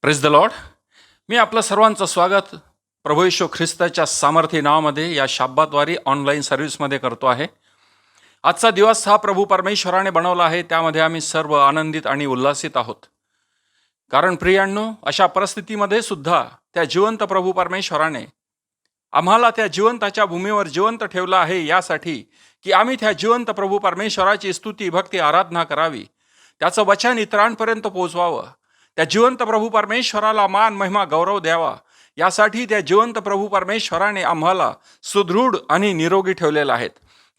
Praise the Lord. मी आपलं सर्वांचं स्वागत प्रभू येशू ख्रिस्ताच्या सामर्थ्य नावामध्ये या शाब्बातवारी ऑनलाईन सर्व्हिसमध्ये करतो आहे. आजचा दिवस हा प्रभू परमेश्वराने बनवला आहे, त्यामध्ये आम्ही सर्व आनंदित आणि उल्हासित आहोत. कारण प्रियांनो, अशा परिस्थितीमध्ये सुद्धा त्या जिवंत प्रभू परमेश्वराने आम्हाला त्या जिवंताच्या भूमीवर जिवंत ठेवलं आहे, यासाठी की आम्ही त्या जिवंत प्रभू परमेश्वराची स्तुती, भक्ती, आराधना करावी, त्याचं वचन इतरांपर्यंत पोहोचवावं, त्या जिवंत प्रभू परमेश्वराला मान, महिमा, गौरव द्यावा. यासाठी त्या जिवंत प्रभू परमेश्वराने आम्हाला सुदृढ आणि निरोगी ठेवलेलं आहे.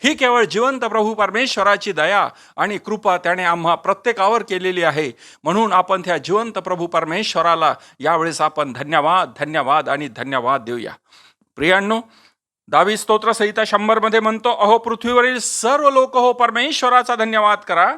ही केवळ जिवंत प्रभू परमेश्वराची दया आणि कृपा त्याने आम्हा प्रत्येकावर केलेली आहे. म्हणून आपण त्या जिवंत प्रभू परमेश्वराला यावेळेस आपण धन्यवाद धन्यवाद आणि धन्यवाद देऊया. प्रियांनो, दावी स्तोत्र संहिता 100 मध्ये म्हणतो, अहो पृथ्वीवरील सर्व लोक हो, परमेश्वराचा धन्यवाद करा,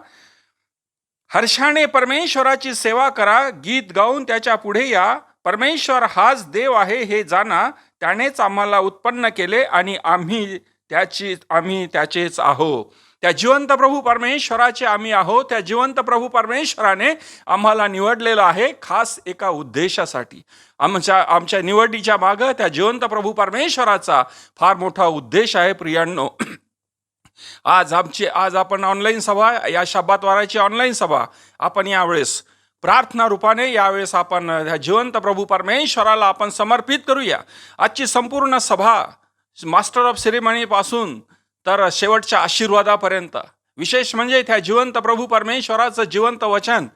हर्षाने परमेश्वराची सेवा करा, गीत गाऊन त्याच्या पुढे या. परमेश्वर हाच देव आहे हे जाणा, त्यानेच आम्हाला उत्पन्न केले आणि आम्ही त्याचेच आहो. त्या जिवंत प्रभू परमेश्वराचे आम्ही आहो. त्या जिवंत प्रभू परमेश्वराने आम्हाला निवडलेलं आहे खास एका उद्देशासाठी. आमच्या निवडीच्या मागं त्या जिवंत प्रभू परमेश्वराचा फार मोठा उद्देश आहे. प्रियांनो, आज आपण ऑनलाईन सभा, या शब्बातवाराची ऑनलाईन सभा आपण यावेळेस प्रार्थना रूपाने यावेळेस आपण जिवंत प्रभू परमेश्वराला आपण समर्पित करूया. आजची संपूर्ण सभा मास्टर ऑफ सेरेमनी पासून तर शेवटच्या आशीर्वादापर्यंत, विशेष म्हणजे त्या जिवंत प्रभू परमेश्वराचं जिवंत वचन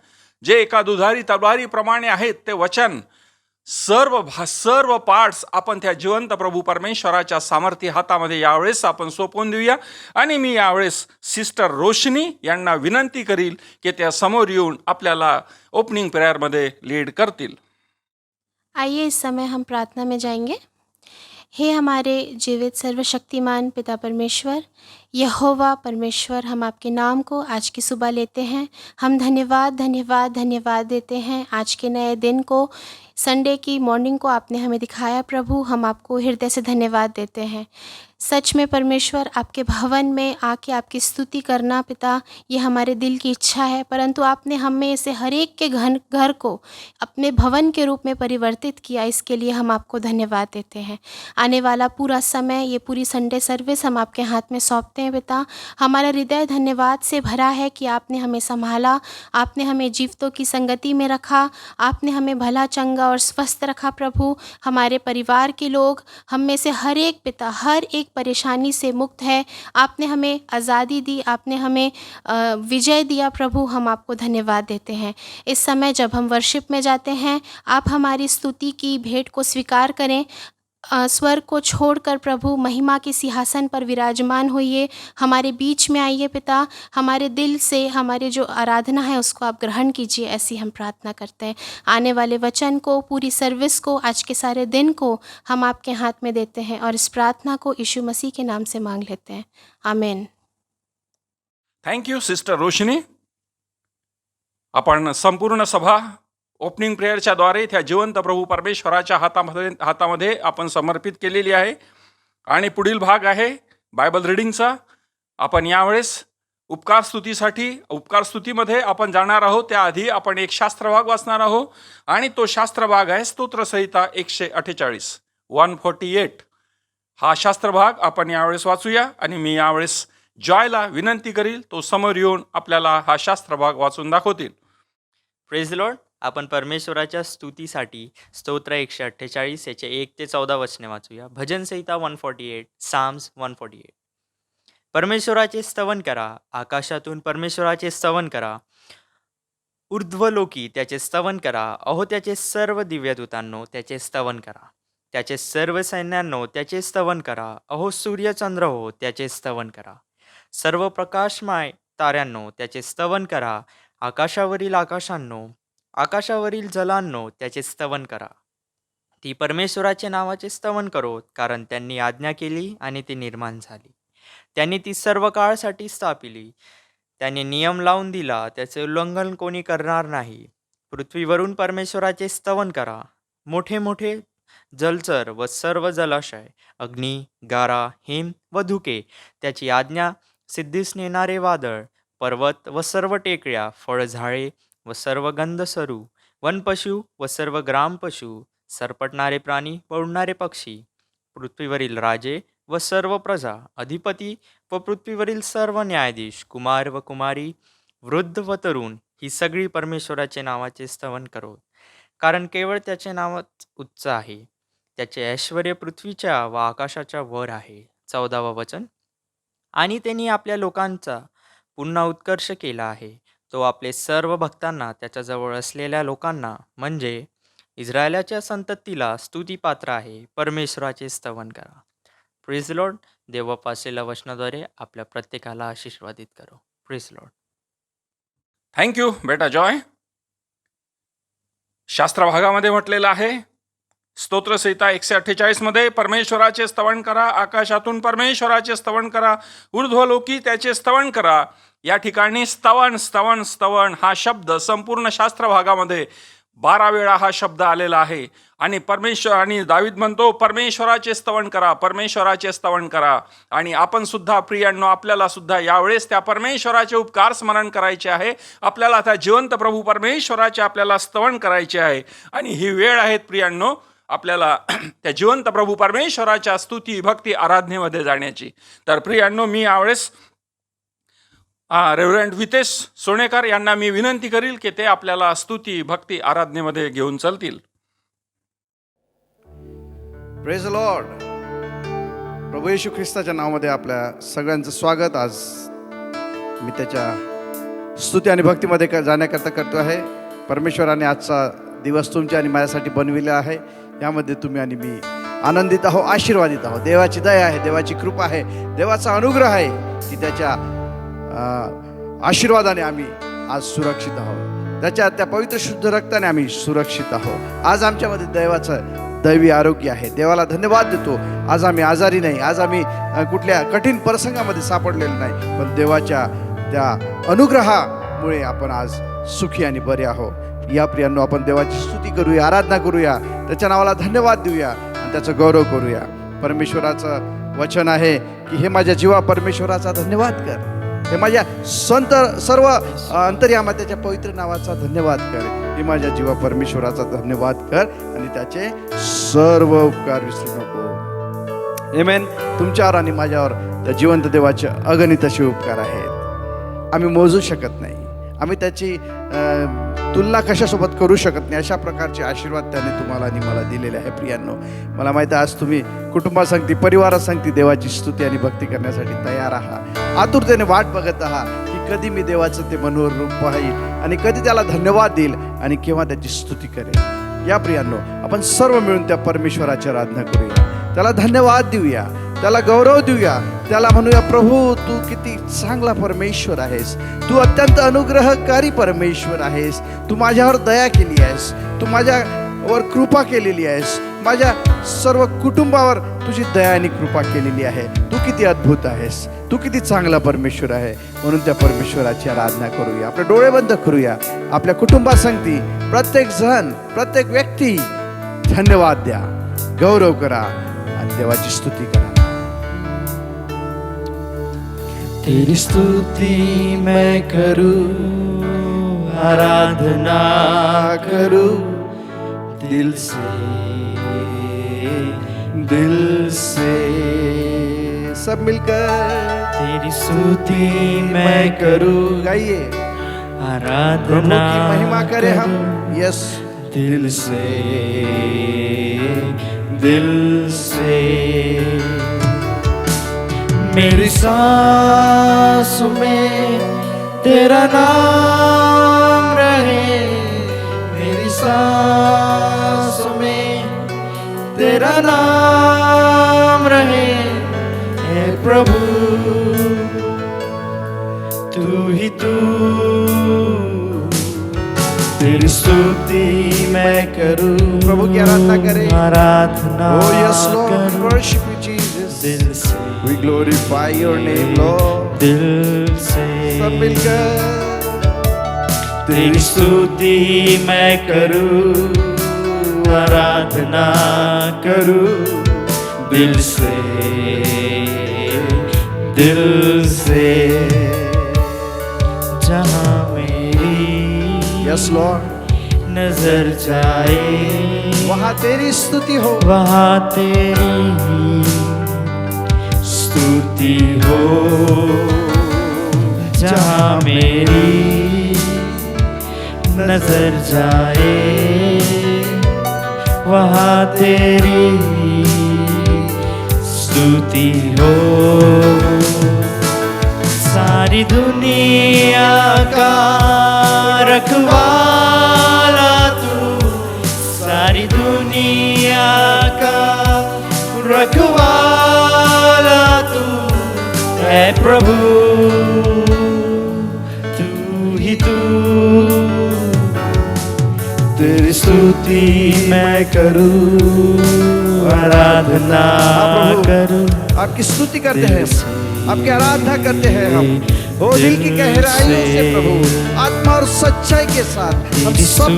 जे एका दुधारी तलवारीप्रमाणे आहेत, ते वचन सर्व पार्ट्स आपण त्या जिवंत प्रभू परमेश्वराच्या सामर्थ्य हातामध्ये यावेळेस आपण सोपवून देऊया. आणि मी यावेळेस सिस्टर रोशनी यांना विनंती करील की त्या समोर येऊन आपल्याला ओपनिंग प्रेयरमध्ये लीड करतील. आइए इस समय हम प्रार्थना में जाएंगे। हे हमारे जीवित सर्वशक्तिमान पिता परमेश्वर, यहोवा परमेश्वर, हम आपके नाम को आज की सुबह लेते हैं। हम धन्यवाद धन्यवाद धन्यवाद देते हैं आज के नए दिन को, संडे की मॉर्निंग को आपने हमें दिखाया। प्रभु, हम आपको हृदय से धन्यवाद देते हैं। सच में परमेश्वर, आपके भवन में आके आपकी स्तुति करना पिता, ये हमारे दिल की इच्छा है, परंतु आपने हमें से हर एक के घर को अपने भवन के रूप में परिवर्तित किया। इसके लिए हम आपको धन्यवाद देते हैं। आने वाला पूरा समय, ये पूरी संडे सर्विस हम आपके हाथ में सौंपते हैं पिता। हमारा हृदय धन्यवाद से भरा है कि आपने हमें संभाला, आपने हमें जीवितों की संगति में रखा, आपने हमें भला चंगा और स्वस्थ रखा। प्रभु, हमारे परिवार के लोग, हम में से हर एक पिता, हर एक परेशानी से मुक्त है। आपने हमें आज़ादी दी, आपने हमें विजय दिया। प्रभु, हम आपको धन्यवाद देते हैं। इस समय जब हम वर्शिप में जाते हैं, आप हमारी स्तुति की भेंट को स्वीकार करें। स्वर्ग को छोड़कर प्रभु महिमा के सिंहासन पर विराजमान होइए, हमारे बीच में आइए पिता। हमारे दिल से हमारे जो आराधना है उसको आप ग्रहण कीजिए, ऐसी हम प्रार्थना करते हैं। आने वाले वचन को, पूरी सर्विस को, आज के सारे दिन को हम आपके हाथ में देते हैं और इस प्रार्थना को यीशु मसीह के नाम से मांग लेते हैं, आमीन। थँक्यू सिस्टर रोशनी. आपण संपूर्ण सभा ओपनिंग प्रेयरच्या द्वारे त्या जिवंत प्रभू परमेश्वराच्या हातामध्ये आपण समर्पित केलेली आहे. आणि पुढील भाग आहे बायबल रीडिंगचा. आपण यावेळेस उपकार स्तुतीमध्ये आपण जाणार आहोत. त्याआधी आपण एक शास्त्रभाग वाचणार आहोत आणि तो शास्त्रभाग आहे स्तोत्रसंहिता 148 148. हा शास्त्रभाग आपण यावेळेस वाचूया आणि मी यावेळेस जॉयला विनंती करील, तो समोर येऊन आपल्याला हा शास्त्रभाग वाचून दाखवतील. Praise Lord. आपण परमेश्वराच्या स्तुतीसाठी स्तोत्र 148 याचे 1 ते 14 वचने वाचूया. भजन संहिता 148, साम्स 148. परमेश्वराचे स्तवन करा, आकाशातून परमेश्वराचे स्तवन करा, ऊर्ध्वलोकी त्याचे स्तवन करा. अहो त्याचे सर्व दिव्यदूतांनो त्याचे स्तवन करा, त्याचे सर्व सैन्यांनो त्याचे स्तवन करा. अहो सूर्यचंद्र हो त्याचे स्तवन करा, सर्व प्रकाशमय ताऱ्यांनो त्याचे स्तवन करा. आकाशावरील आकाशांनो, आकाशावरील जलांनो त्याचे स्तवन करा. ती परमेश्वराचे नावाचे स्तवन करो, कारण त्यांनी आज्ञा केली आणि ती निर्माण झाली. त्यांनी ती सर्व काळासाठी स्थापिली. त्यांनी नियम लावून दिला, त्याचे उल्लंघन कोणी करणार नाही. पृथ्वीवरून परमेश्वराचे स्तवन करा. मोठे मोठे जलचर व सर्व जलाशय, अग्नी, गारा, हिम व धुके, त्याची आज्ञा सिद्धीस नेणारे वादळ, पर्वत व सर्व टेकड्या, फळझाडे व सर्व गंधसरू, वनपशु व सर्व ग्रामपशु, सरपटणारे प्राणी व उडणारे पक्षी, पृथ्वीवरील राजे व सर्व प्रजा, अधिपती व पृथ्वीवरील सर्व न्यायाधीश, कुमार व कुमारी, वृद्ध व तरुण, ही सगळी परमेश्वराचे नावाचे स्तवन करो, कारण केवळ त्याचे नावच उच्च आहे. त्याचे ऐश्वर्य पृथ्वीच्या व आकाशाच्या वर आहे. 14वा वचन. आणि त्यांनी आपल्या लोकांचा पुन्हा उत्कर्ष केला आहे. तो आपले सर्व भक्तांना, त्याच्याजवळ असलेल्या लोकांना म्हणजे इस्रायलाच्या संततीला स्तुतीपात्र आहे. परमेश्वराचे स्तवन करा. Praise Lord. देव पासेल्या वचनाद्वारे आपल्या प्रत्येकाला आशीर्वादित करो. Praise Lord. थँक्यू बेटा जॉय. शास्त्र भागामध्ये म्हटलेलं आहे, स्तोत्रसंहिता 148 मध्ये परमेश्वराचे स्तवन करा, आकाशातून परमेश्वराचे स्तवन करा, ऊर्ध्वलोकी त्याचे स्तवन करा. या ठिकाणी स्तवन स्तवन स्तवन हा शब्द संपूर्ण शास्त्र भागामध्ये 12 वेळा हा शब्द आलेला आहे. आणि दावीद म्हणतो परमेश्वराचे स्तवन करा, परमेश्वराचे स्तवन करा. आणि आपण सुद्धा प्रियांनो, आपल्याला सुद्धा यावेळेस त्या परमेश्वराचे उपकार स्मरण करायचे आहे. आपल्याला त्या जिवंत प्रभू परमेश्वराचे आपल्याला स्तवन करायचे आहे. आणि ही वेळ आहे प्रियांनो आपल्याला त्या जिवंत प्रभू परमेश्वराच्या स्तुती भक्ती आराधनेमध्ये जाण्याची. तर प्रियांनो, मी यावेळेस रेव्हरंड वितेश सोनेकर यांना मी विनंती करील की ते आपल्याला स्तुती भक्ती आराधनेमध्ये घेऊन चलतील. Praise the Lord. प्रभू येशू ख्रिस्ताच्या नावामध्ये आपल्या सगळ्यांचं स्वागत. आज मी त्याच्या स्तुती आणि भक्तीमध्ये जाण्याकरता करतो आहे. परमेश्वराने आजचा दिवस तुमच्या आणि माझ्यासाठी बनविला आहे. यामध्ये तुम्ही आणि मी आनंदित आहो, आशीर्वादित आहो. देवाची दया आहे, देवाची कृपा आहे, देवाचा अनुग्रह आहे की त्याच्या आशीर्वादाने आम्ही आज सुरक्षित आहोत. त्या पवित्र शुद्ध रक्ताने आम्ही सुरक्षित आहोत. आज आमच्यामध्ये देवाचं दैवी आरोग्य आहे. देवाला धन्यवाद देतो. आज आम्ही आजारी नाही, आज आम्ही कुठल्या कठीण प्रसंगामध्ये सापडलेलो नाही, पण देवाच्या त्या अनुग्रहामुळे आपण आज सुखी आणि बरे आहोत. या प्रियांनो, आपण देवाची स्तुती करूया, आराधना करूया, त्याच्या नावाला धन्यवाद देऊया आणि त्याचा गौरव करूया. परमेश्वराचं वचन आहे की हे माझ्या जीवा परमेश्वराचा धन्यवाद कर, हे माझ्या सर्व अंतर्यामा त्याच्या पवित्र नावाचा धन्यवाद कर. हे माझ्या जीवा परमेश्वराचा धन्यवाद कर आणि त्याचे सर्व उपकार विसरू नको. आमेन. तुमच्यावर आणि माझ्यावर त्या जिवंत देवाचे अगणित असे उपकार आहेत. आम्ही मोजू शकत नाही, आम्ही त्याची तुलना कशासोबत करू शकत नाही. अशा प्रकारचे आशीर्वाद त्याने तुम्हाला आणि मला दिलेले आहे. प्रियांनो, मला माहिती आहे आज तुम्ही कुटुंबासंगती, परिवारासंगती देवाची स्तुती आणि भक्ती करण्यासाठी तयार आहात. आतुरतेने वाट बघत आहात की कधी मी देवाचं ते मनोहर रूप पाहील आणि कधी त्याला धन्यवाद देईल आणि केव्हा त्याची स्तुती करेल. या प्रियांनो, आपण सर्व मिळून त्या परमेश्वराची आराधना करूया, त्याला धन्यवाद देऊया, त्याला गौरव देऊया, त्याला म्हणूया प्रभू तू किती चांगला परमेश्वर आहेस, तू अत्यंत अनुग्रहकारी परमेश्वर आहेस, तू माझ्यावर दया केली आहेस, तू माझ्यावर कृपा केलेली आहेस, माझ्या सर्व कुटुंबावर तुझी दया आणि कृपा केलेली आहे. तू किती अद्भुत आहेस, तू किती चांगला परमेश्वर आहे. म्हणून त्या परमेश्वराची आराधना करूया. आपले डोळे बंद करूया. आपल्या कुटुंबासंगती प्रत्येक जण, प्रत्येक व्यक्ती धन्यवाद द्या, गौरव करा आणि देवाची स्तुती करा. तेरी स्तुति मैं करूं, आराधना करूं दिल से सब मिलकर तेरी स्तुति मैं करूं, गाइए, प्रभु आराधना की महिमा करें हम. यस, दिल से मेरी सांस में तेरा नाम रहे, मेरी सांस में तेरा नाम रहे. हे प्रभु तू ही तू, तेरी स्तुति मैं करूं, प्रभु की आराधना करें. आराधना Oh yes Lord, we करूं worship you Jesus. दिल से, We glorify your name Lord. दिल से सब मिलकर तेरी स्तुति मैं करूं, आराधना करूं दिल से जहाँ मेरी Yes Lord. नजर जाए वहाँ तेरी स्तुति हो, वहाँ तेरी स्तुति हो। जहाँ मेरी नजर जाए वहाँ तेरी स्तुति हो। सारी दुनिया का रखवाला तू, सारी दुनिया का रखवाला तू है प्रभु, तू ही तू। तेरी स्तुति मैं करूं, आराधना हाँ प्रभु, करूं, आपकी स्तुति करते हैं, आपकी आराधना करते हैं हम। ओ दिल की गहराइयों से प्रभु, आत्मा और सच्चाई के साथ हम सब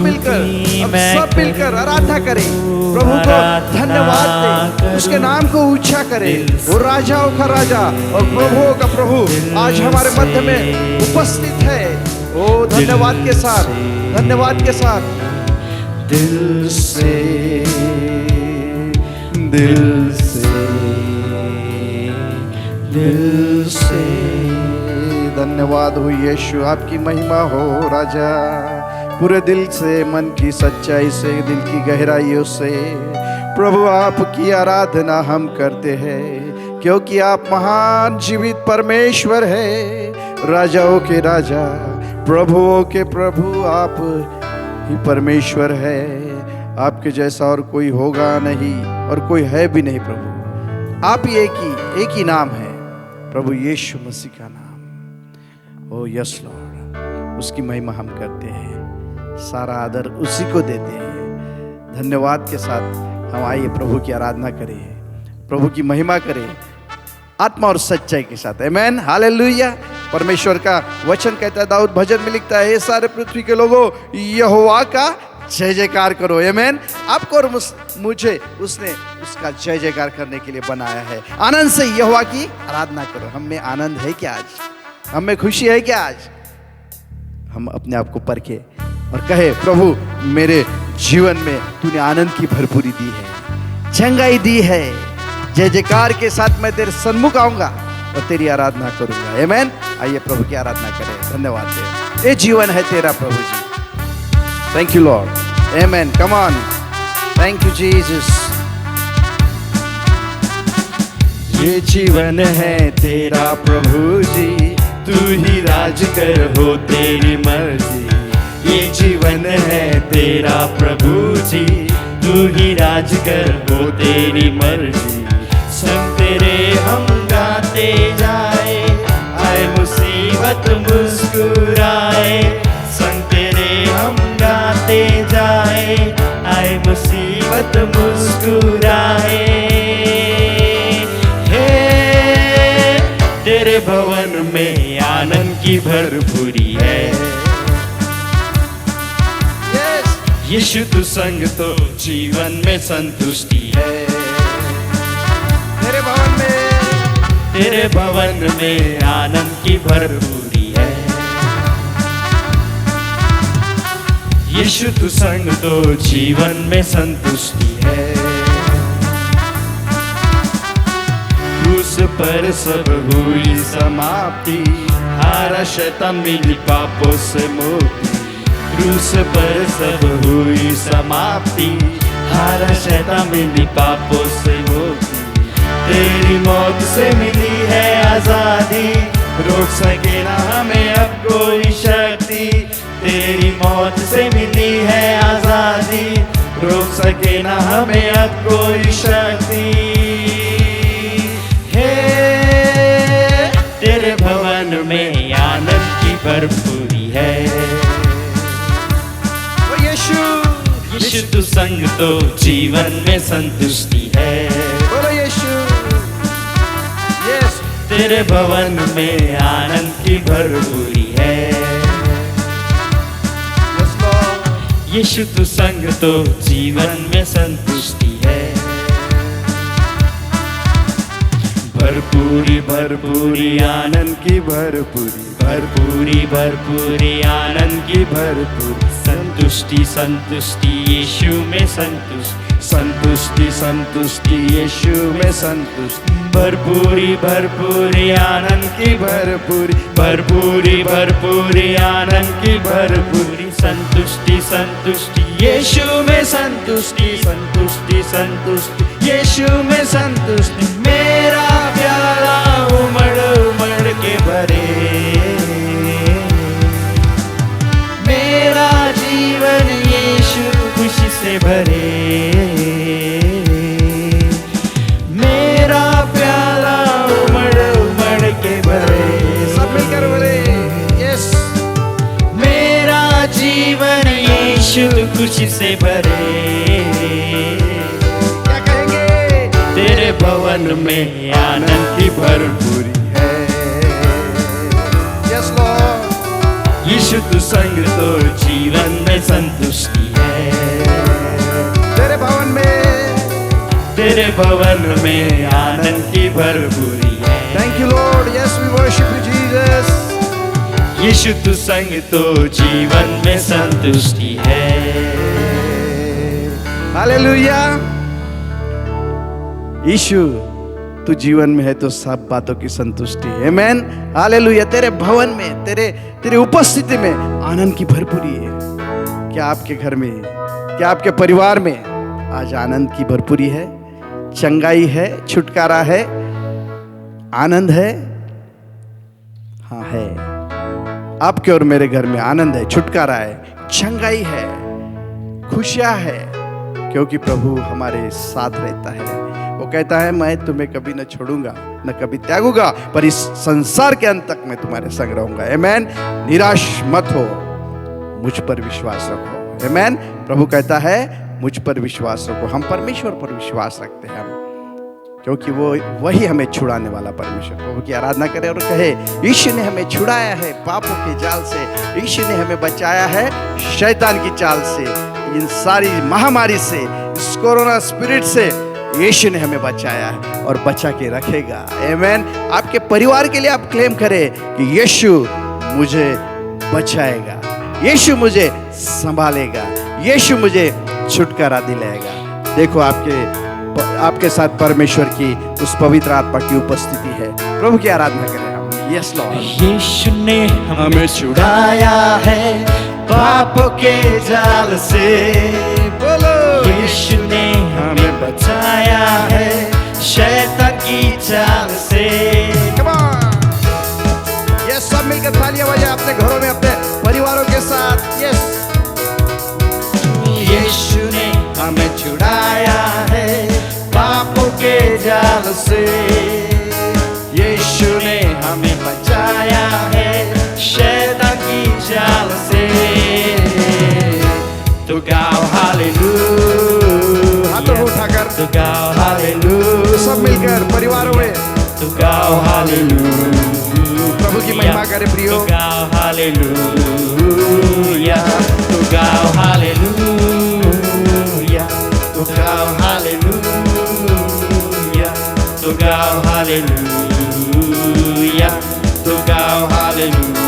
मिलकर आराधना करें, प्रभु को धन्यवाद दें, उसके नाम को ऊंचा करें। वो राजाओं का राजा और प्रभुओं का प्रभु आज हमारे मध्य में उपस्थित है। ओ धन्यवाद के साथ, धन्यवाद के साथ दिल से, दिल से, दिल से। धन्यवाद हो यीशु, आपकी महिमा हो राजा। पूरे दिल से, मन की सच्चाई से, दिल की गहराइयों से प्रभु आपकी आराधना हम करते हैं, क्योंकि आप महान जीवित परमेश्वर है, राजाओं के राजा, प्रभुओं के प्रभु आप ही परमेश्वर है। आपके जैसा और कोई होगा नहीं और कोई है भी नहीं प्रभु। आप ही एक ही नाम है प्रभु यीशु मसीह का नाम। ओ यस लॉर्ड, उसकी महिमा हम करते हैं, सारा आदर उसी को देते हैं। धन्यवाद के साथ हम आइए प्रभु की आराधना करें, प्रभु की महिमा करें आत्मा और सच्चाई के साथ। आमेन, हालेलुया। परमेश्वर का वचन कहता है, दाऊद भजन में लिखता है, हे सारे पृथ्वी के लोगों यहोवा का जय जयकार करो। आमेन। आपको और मुझे उसने उसका जय जयकार करने के लिए बनाया है। आनंद से यहोवा की आराधना करो। हम में आनंद है क्या आज? हम में खुशी है क्या आज? हम अपने आप को परखे और कहे, प्रभु मेरे जीवन में तूने आनंद की भरपूरी दी है, चंगाई दी है। जय जयकार के साथ मैं तेरे सन्मुख आऊंगा और तेरी आराधना करूंगा। आमेन। आइए प्रभु की आराधना करें, धन्यवाद दें। ये जीवन है तेरा प्रभु जी। Thank you Lord. Amen. Come on, thank you Jesus. ये जीवन है तेरा प्रभु जी, तू ही राज कर, हो तेरी मर्जी। ये जीवन है तेरा प्रभु जी, तू ही राज कर, हो तेरी मर्जी। संग तेरे हम गाते जाए, आए मुसीबत मुस्कुराए। संग तेरे हम गाते जाए, आए मुसीबत मुस्कुराए। हे तेरे भवन में आनंद की भरपूरी है। यीशु तू संग तो जीवन में संतुष्टि है। तेरे भवन में आनंद की भरपूरी है। यीशु तू संग तो जीवन में संतुष्टि है। क्रूस पर सब हुई समाप्ति, हारा शैतान मिली पापों से मुक्ति। क्रूस पर सब हुई समाप्ति, हारा शैतान मिली पापों से मुक्ति। तेरी मौत से मिली है आजादी, रोक सके ना हमें अब कोई शक्ति। तेरी मौत से मिली है आजादी, रोक सके ना हमें अब कोई शक्ति। हे तेरे भवन में आनंद की भरपूरी है। यीशु तू संग तो जीवन में संतुष्टि है। बोलो यीशु। यस, तेरे भवन में आनंद की भरपूरी है। यीशु तू संग तो जीवन में संतुष्टि है। भरपूरी भरपूरी आनंद की भरपूरी, भरपूरी भरपूरी आनंद की भरपूरी, संतुष्टि संतुष्टि यीशु में संतुष्टि, संतुष्टि संतुष्टि यीशु में संतुष्टि, भरपूरी भरपूरी आनंद की भरपूरी भरपूरी भरपूरी आनंद की भरपूरी संतुष्टि संतुष्टि यीशु में संतुष्टि, संतुष्टि संतुष्टि यीशु में संतुष्टि, मेरा प्याला उमड़ उमड़ के भरे, मेरा जीवन यीशु खुशी से भरे, मेरा प्याला उमड़ उमड़ के भरे, सब मिलकर बोले यस। मेरा जीवन यीशु खुशी से भरे, क्या कहेंगे? तेरे भवन में आनंद की भरपूरी है यस लॉर्ड। यीशु तू संग तो जीवन में संतुष्टि है, तेरे भवन में तेरे भवन में आनंद की भरपूरी है। Thank you Lord, yes we worship you Jesus. Yeshu तू संग तो जीवन में संतुष्टि है। हालेलुया। यीशु तू जीवन में है तो सब बातों की संतुष्टि है। आमेन। हालेलुया। तेरे भवन में, तेरी उपस्थिति में आनंद की भरपूरी है। क्या आपके घर में, क्या आपके परिवार में आज आनंद की भरपूरी है? चंगाई है, छुटकारा है, आनंद है? हाँ है। आपके और मेरे घर में आनंद है, छुटकारा है, चंगाई है, खुशियां है, क्योंकि प्रभु हमारे साथ रहता है। वो कहता है मैं तुम्हें कभी न छोड़ूंगा न कभी त्यागूंगा, पर इस संसार के अंत तक मैं तुम्हारे संग रहूंगा। आमेन। निराश मत हो, मुझ पर विश्वास रखो। आमेन। प्रभु कहता है मुझ पर विश्वास रखो। हम परमेश्वर पर विश्वास रखते हैं, क्योंकि वो वही हमें छुड़ाने वाला परमेश्वर। प्रभु की आराधना करें और कहे यीशु ने हमें छुड़ाया है पापों के जाल से, यीशु ने हमें बचाया है शैतान की चाल से, इन सारी महामारी से, इस कोरोना स्पिरिट से यीशु ने हमें बचाया है और बचा के रखेगा। आमेन। आपके परिवार के लिए आप क्लेम करें कि यीशु मुझे बचाएगा, यीशु मुझे संभालेगा, यीशु मुझे छुटकारा दिलाएगा। देखो आपके साथ परमेश्वर की उस पवित्र आत्मा की उपस्थिति है। प्रभु की आराधना करें हम। Yes Lord. यीशु ने हमें छुड़ाया है पापों के जाल से, बोलो। यीशु ने हमें बचाया है शैतान की चाल से। Come on। यस, सब मिलकर तालियां बजाएं अपने घरों में, अपने परिवारों के साथ। यस। यीशु ने हमें छुड़ाया है पापों के जाल से, यीशु ने हमें बचाया है शैतान की चाल से। तो गाओ हालेलुया, हाथों को उठाकर तो गाओ हालेलुया, सब मिलकर परिवारों में तो गाओ हालेलुया, प्रभु की महिमा करें प्रियो। तो गाओ हालेलुया, तो गाओ हालेलुया, तो गाओ हालेलुया, तो गाओ हालेलुया, तो गाओ हालेलुया।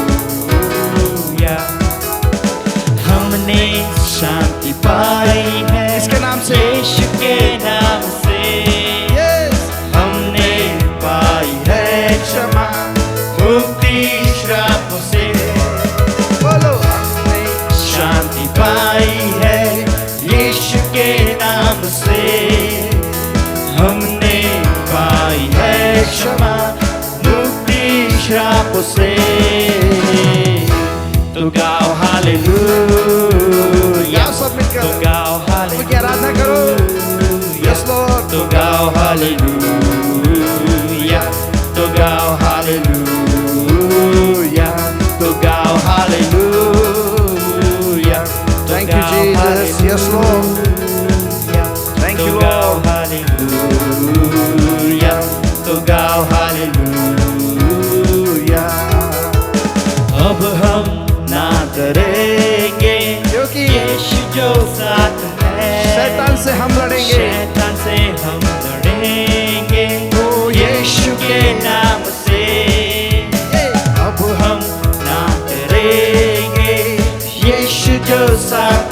हमने शांति पाई है इसके नाम से, यीशु के नाम से। यस। हमने पाई है क्षमा मुक्ति श्रापों से, बोलो। शांति पाई है यीशु के नाम से। हमने पाई है क्षमा मुक्ति श्रापों से। तो गाओ हालेलुया, सब मिलकर तो गाओ प्रभु की आराधना करो। Yes Lord. तो गाओ हालेलुया, तो गाओ हालेलुया, तो गाओ hallelujah. Thank you, Jesus. Yes, Lord. Thank you, Lord. Hallelujah, तो गाओ हालेलुया। अब हम ना डरेंगे, क्योंकि यीशु जो साथ है। शैतान से हम लड़ेंगे, शैतान से हम लड़ेंगे ओ यीशु के नाम से। अब हम ना डरेंगे, यीशु जो साथ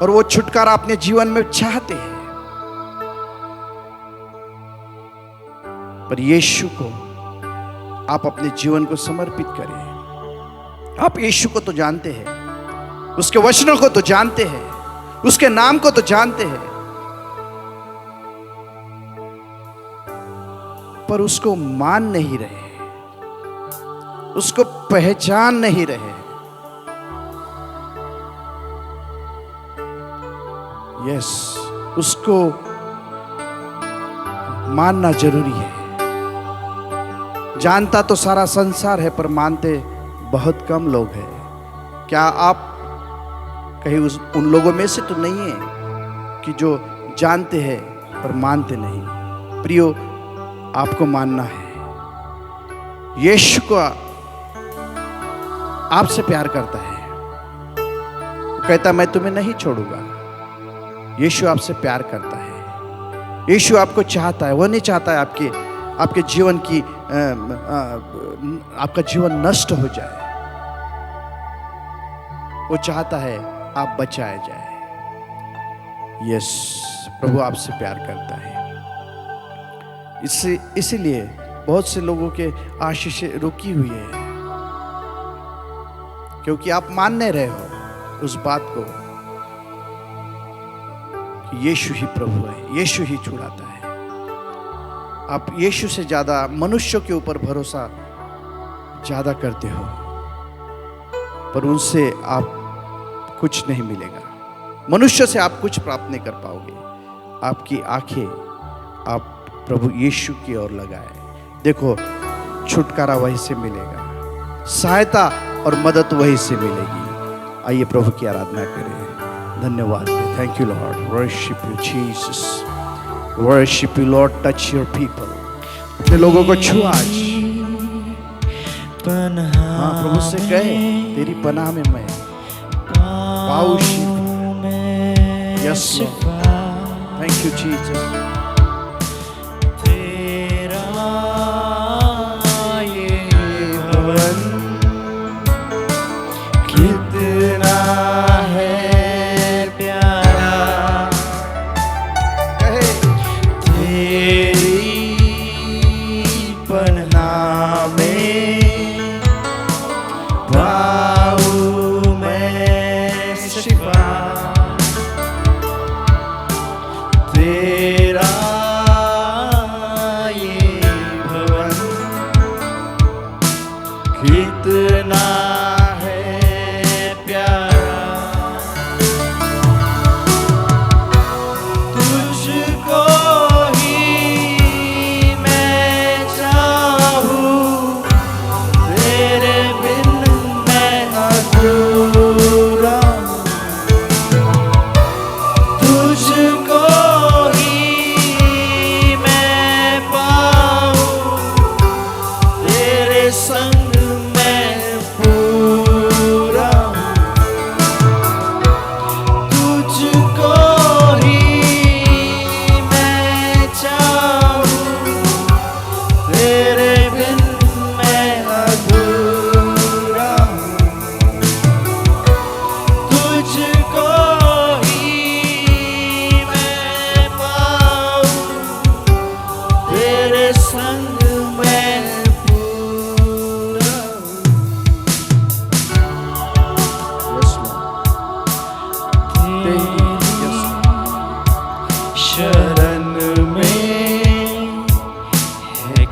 और वो छुटकारा अपने जीवन में चाहते हैं। पर यीशु को आप अपने जीवन को समर्पित करें। आप यीशु को तो जानते हैं, उसके वचनों को तो जानते हैं, उसके नाम को तो जानते हैं, पर उसको मान नहीं रहे, उसको पहचान नहीं रहे। यस, उसको मानना जरूरी है। जानता तो सारा संसार है, पर मानते बहुत कम लोग हैं। क्या आप कहीं उन लोगों में से तो नहीं है कि जो जानते हैं पर मानते नहीं? प्रियो, आपको मानना है। यीशु को आपसे प्यार करता है, वो कहता मैं तुम्हें नहीं छोड़ूंगा। यीशु आपसे प्यार करता है, यीशु आपको चाहता है। वो नहीं चाहता है आपके जीवन की आपका जीवन नष्ट हो जाए। वो चाहता है आप बचाए जाए। यस, प्रभु आपसे प्यार करता है। इसीलिए बहुत से लोगों के आशीष रुकी हुई है, क्योंकि आप मान नहीं रहे हो उस बात को कि यीशु ही प्रभु है, यीशु ही छुड़ाता है। आप यीशु से ज्यादा मनुष्यों के ऊपर भरोसा ज्यादा करते हो, पर उनसे आप कुछ नहीं मिलेगा। मनुष्य से आप कुछ प्राप्त नहीं कर पाओगे। आपकी आंखें आप प्रभु यीशु की ओर लगाए। देखो, छुटकारा वहीं से मिलेगा, सहायता और मदद वहीं से मिलेगी। आइए प्रभु की आराधना करें। धन्यवाद। Thank you Lord. Worship you Jesus, worship you Lord. Touch your people. अपने लोगों को छू आज। हाँ, प्रभु से कहे तेरी पनाह में मैं पाऊं Schiff. Yes Lord, thank you Jesus.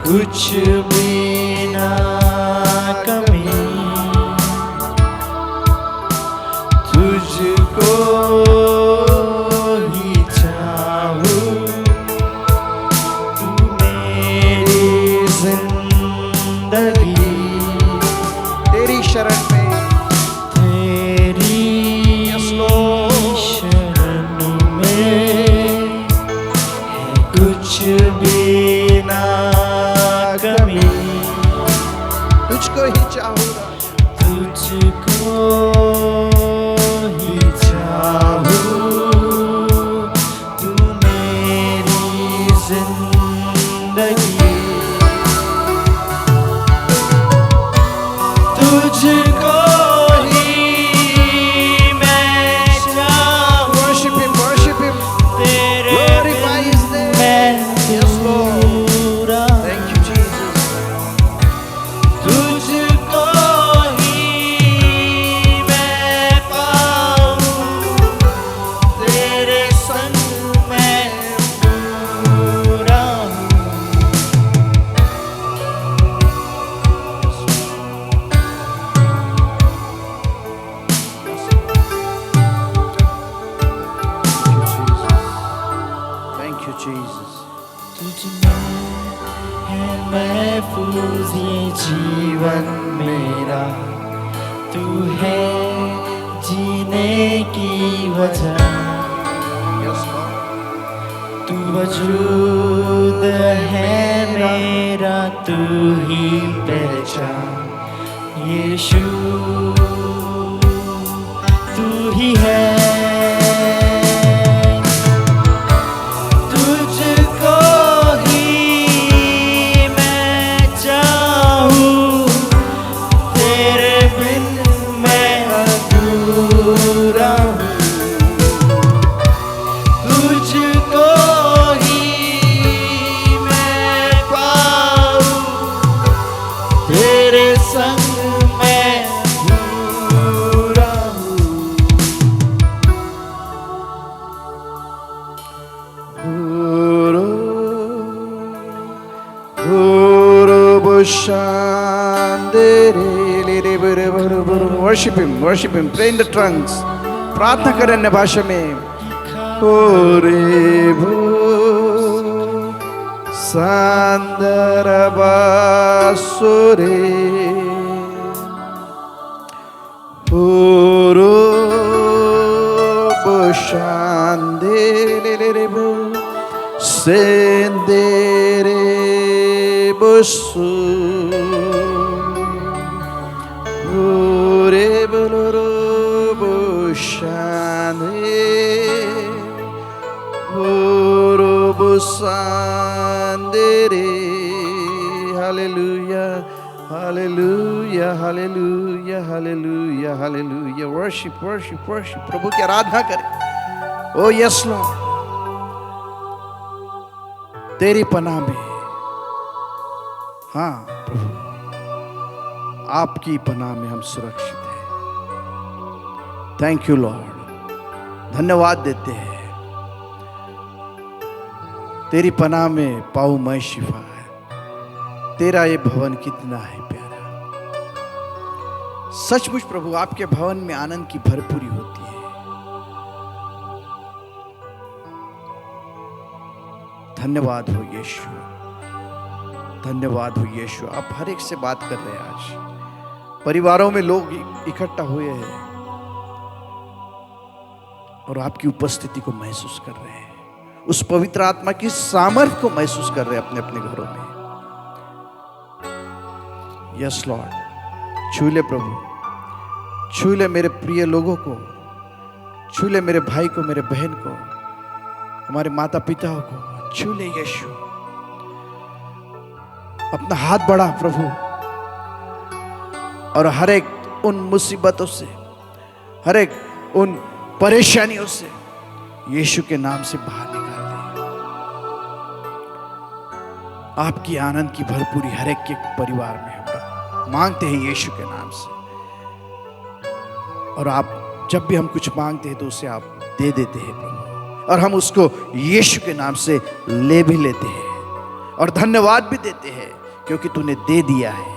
कुछ भी ना कमी, तुझको ही चाहूं, तू मेरी जिंदगी, तेरी शरण में, तेरी शरण में है कुछ भी ना कमी, तुझको ही चाहूंगा, तुझको ही चाहूं, तू मेरी जिंदगी, तुझको ही मैं चाहूं, तेरे संग मैं पूरा हूँ। Thank you, Jesus. तुझमें है महफूज ये जीवन मेरा, तू है जीने की वजह, Yes, Lord. तू वजूद है मेरा, तू ही पहचान यीशु, तू ही है। तुझको ही मैं चाहूं, तेरे बिन मैं अधूरा हूँ। तुझको ही मैं पाऊं, तेरे संग मैं पूरा हूँ। Worship him, pray in the tongues. प्रार्थना करें अन्य भाषा में। ओरे भो सांदरबा सोरे ओरो बोशांदे ले बो सेंदेरे बोसु ओरे बोलोरो बोशांदे ओरो बोसांदेरे। Hallelujah, hallelujah, hallelujah, hallelujah, hallelujah. Worship, worship, worship. प्रभु की आराधना करें। Oh yes Lord, तेरी पनाह में, हाँ प्रभु, आपकी पनाह में हम सुरक्षित हैं। थैंक यू लॉर्ड, धन्यवाद देते हैं। तेरी पनाह में पाऊं मैं शिफा है। तेरा ये भवन कितना है प्यारा। सचमुच प्रभु आपके भवन में आनंद की भरपूरी होती है। धन्यवाद हो यीशु, धन्यवाद हो यीशु। आप हर एक से बात कर रहे हैं। आज परिवारों में लोग इकट्ठा हुए हैं और आपकी उपस्थिति को महसूस कर रहे हैं। उस पवित्र आत्मा की सामर्थ्य को महसूस कर रहे हैं अपने अपने घरों में। यस लॉर्ड, छू ले प्रभु, छू ले मेरे प्रिय लोगों को, छू ले मेरे भाई को, मेरे बहन को, हमारे माता पिताओं को छू ले यीशु। अपना हाथ बढ़ा प्रभु और हर एक उन मुसीबतों से, हर एक उन परेशानियों से यीशु के नाम से बाहर निकाल दे। आपकी आनंद की भरपूरी हर एक के परिवार में हम मांगते हैं यीशु के नाम से। और आप जब भी हम कुछ मांगते हैं तो उसे आप दे देते हैं प्रभु, और हम उसको यीशु के नाम से ले भी लेते हैं और धन्यवाद भी देते हैं क्योंकि तूने दे दिया है।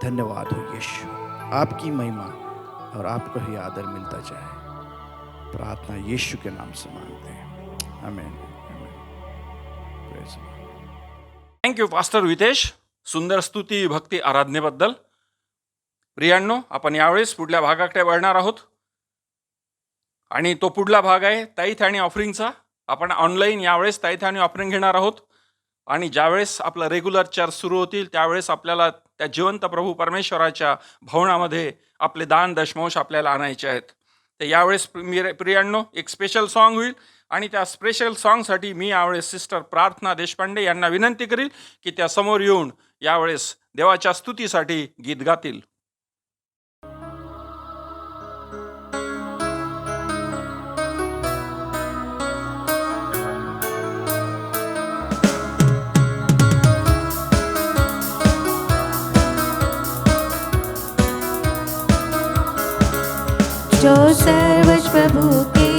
धन्यवाद हो यीशु, आपकी महिमा और आपको ही आदर मिलता जाए। प्रार्थना यीशु के नाम से मांगते हैं, आमीन। थँक यू पास्टर वितेश, सुंदर स्तुती भक्ती आराधनेबद्दल। प्रियांनो, आपण यावेळेस पुढल्या भागाकडे वळणार आहोत आणि तो पुढला भाग आहे ताईथ आणि ऑफरिंगचा। आपण ऑनलाईन यावेळेस ताईथ आणि ऑफरिंग घेणार आहोत आणि ज्यावेळेस आपलं रेग्युलर चर्च सुरू होतील त्यावेळेस आपल्याला त्या जिवंत प्रभू परमेश्वराच्या भवनामध्ये आपले दान दशमांश आपल्याला आणायचे आहेत। तर यावेळेस प्रियांनो एक स्पेशल सॉन्ग होईल आणि त्या स्पेशल सॉन्गसाठी मी यावेळेस सिस्टर प्रार्थना देशपांडे यांना विनंती करील की त्या समोर येऊन यावेळेस देवाच्या स्तुतीसाठी गीत गातील। जो सर्वज प्रभु के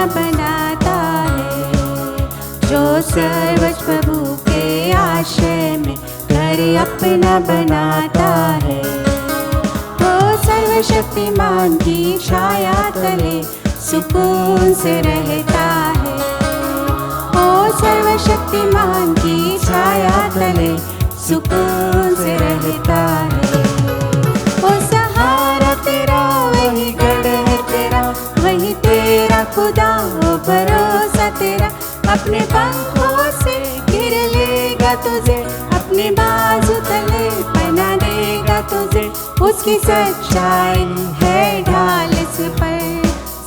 अपना बनाता है, जो सर्वोच्च प्रभु के आश्रय में घर अपना बनाता है। वो सर्वशक्तिमान की छाया तले सुकून से रहता है, वो सर्वशक्तिमान की छाया तले सुकून से रहता है। वो सहारा तेरा वही गढ़ है तेरा, वही तेरा खुदा, वो भरोसा तेरा अपने पंखों से घेर लेगा तुझे, अपने बाजू तले बना देगा तुझे। उसकी सच्चाई है ढाल इस पर,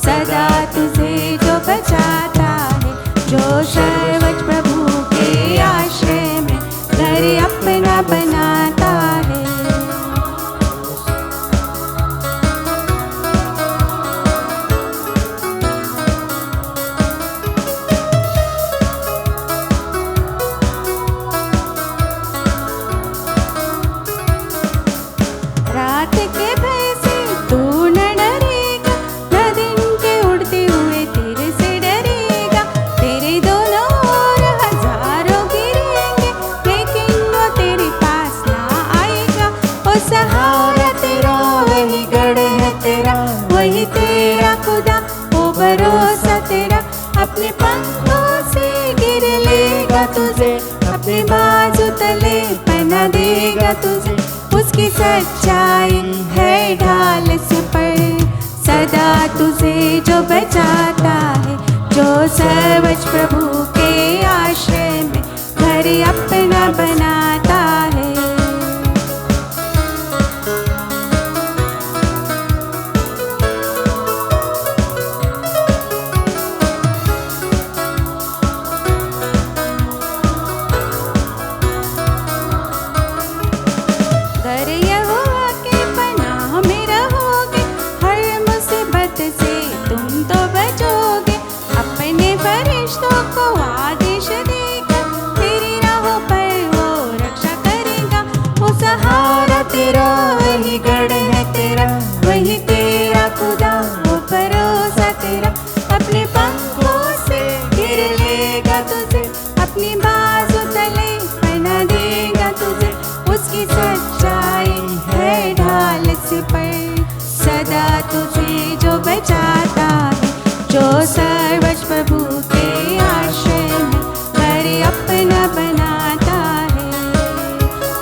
सदा तुझे जो बचाता है, जो सर्वोच्च प्रभु के आश्रय में घर अपना बनाता है। रात के भय से तू न डरेगा, न दिन के उड़ते हुए तेरे से डरेगा। तेरे दोनों ओर हजारों गिरेंगे, लेकिन वो तेरे पास ना आएगा। वो सहारा तेरा वही गढ़ है तेरा, वही तेरा खुदा, वो भरोसा तेरा अपने पंखों से गिर लेगा तुझे, अपने बाजू तले बना देगा तुझे। उसकी सच्चाई है ढाल इस पर, सदा तुझे जो बचाता है, जो सर्वोच्च प्रभु के आश्रय में घर अपना बनाता है। घर यहोवा के पनाह में रहोगे, हर मुसीबत से तुम तो बचोगे। अपने फरिश्तों को आदेश देगा, तेरी राहों पर वो रक्षा करेगा। वो सहारा तेरा वही गढ़ है तेरा, वही तेरा खुदा, वो भरोसा तेरा अपने पंखों से घेर लेगा तुझे, अपनी बाजू तले बना देगा तुझे। उसकी सच्चाई है ढाल इस पर, सदा तुझे जो बचाता है, जो सर्वोच्च प्रभु के आश्रय में घर अपना बनाता है।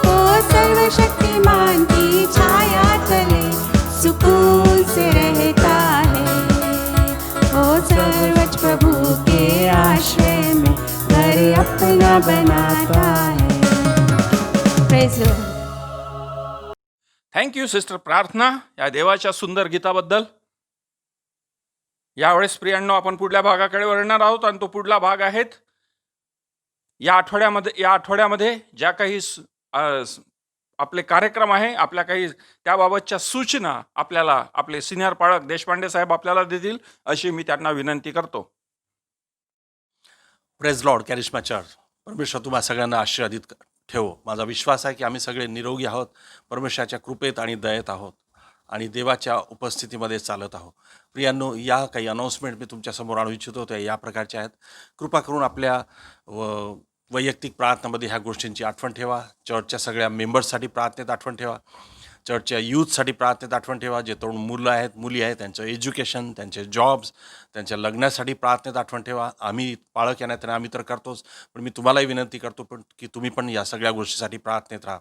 वो सर्वशक्तिमान की छाया तले सुकून से रहता है, वो सर्वोच्च प्रभु के आश्रय में घर अपना बनाता है। Praise the Lord. Thank you sister प्रार्थना या देवाच्या सुंदर गीताबद्दल. यावेळेस प्रियांनो आपण पुढल्या भागाकडे वळणार आहोत आणि तो पुढला भाग आहेत या आठवड्यामध्ये ज्या काही आपले कार्यक्रम आहे, आपल्या काही त्याबाबतच्या सूचना आपल्याला आपले सिनियर पाळक देशपांडे साहेब आपल्याला देतील अशी मी त्यांना विनंती करतो. Praise Lord Charisma Church. परमेश्वर तुम्हा सगळ्यांना आशीर्वादित ठेवो. माझा विश्वास आहे की आम्ही सगळे निरोगी आहोत, परमेश्वराच्या कृपेत आणि दयेत आहोत आणि देवाच्या उपस्थितीमध्ये चालत आहोत. प्रियांनो, या काही अनाऊन्समेंट मी तुमच्यासमोर आणू इच्छितो त्या या प्रकारच्या आहेत. कृपा करून आपल्या वैयक्तिक प्रार्थनेमध्ये ह्या गोष्टींची आठवण ठेवा. चर्चच्या सगळ्या मेंबर्ससाठी प्रार्थनेत आठवण ठेवा. चर्चच्या यूथसाठी प्रार्थनेत आठवण ठेवा. जे तरुण मुलं आहेत, मुली आहेत, त्यांचं एज्युकेशन, त्यांचे जॉब्स, त्यांच्या लग्नासाठी प्रार्थनेत आठवण ठेवा. आम्ही पाळक या नात्याने आम्ही तर करतोच, पण मी तुम्हालाही विनंती करतो पण की तुम्ही पण या सगळ्या गोष्टीसाठी प्रार्थनेत राहा.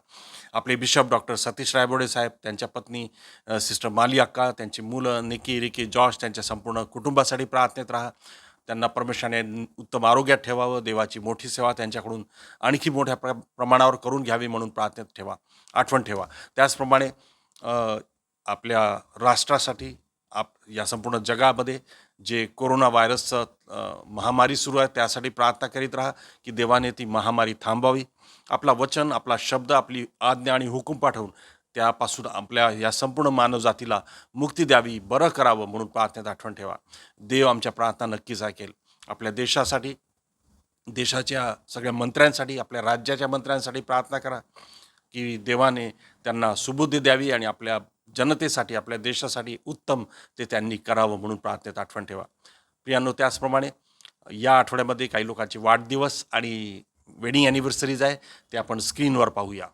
आपले बिशप डॉक्टर सतीश रायबोडे साहेब, त्यांच्या पत्नी सिस्टर माली अक्का, त्यांची मुलं निकी, रिकी, जॉर्ज, त्यांच्या संपूर्ण कुटुंबासाठी प्रार्थनेत राहा. त्यांना परमेश्वराने उत्तम आरोग्यात ठेवावं. देवाची मोठी सेवा त्यांच्याकडून आणखी मोठ्या प्रमाणावर करून घ्यावी म्हणून प्रार्थनेत ठेवा, आठवण ठेवा. त्याचप्रमाणे आपल्या राष्ट्रासाठी या संपूर्ण जगामध्ये जे कोरोना व्हायरसचं महामारी सुरू आहे त्यासाठी प्रार्थना करीत राहा की देवाने ती महामारी थांबवावी. आपला वचन, आपला शब्द, आपली आज्ञा आणि हुकूम पाठवून त्यापासून आपल्या या संपूर्ण मानवजातीला मुक्ती द्यावी, बरं करावं म्हणून प्रार्थनेत आठवण ठेवा. देव आमच्या प्रार्थना नक्कीच ऐकेल. आपल्या देशासाठी, देशाच्या सगळ्या मंत्र्यांसाठी, आपल्या राज्याच्या मंत्र्यांसाठी प्रार्थना करा की देवाने त्यांना सुबुद्धी द्यावी आणि आपल्या जनतेसाठी, आपल्या देशासाठी उत्तम ते त्यांनी करावं म्हणून प्रार्थनेत आठवण ठेवा. प्रियांनो, त्याचप्रमाणे या आठवड्यामध्ये काही लोकांचे वाढदिवस आणि वेडिंग ॲनिव्हर्सरीज आहे, ते आपण स्क्रीनवर पाहूया.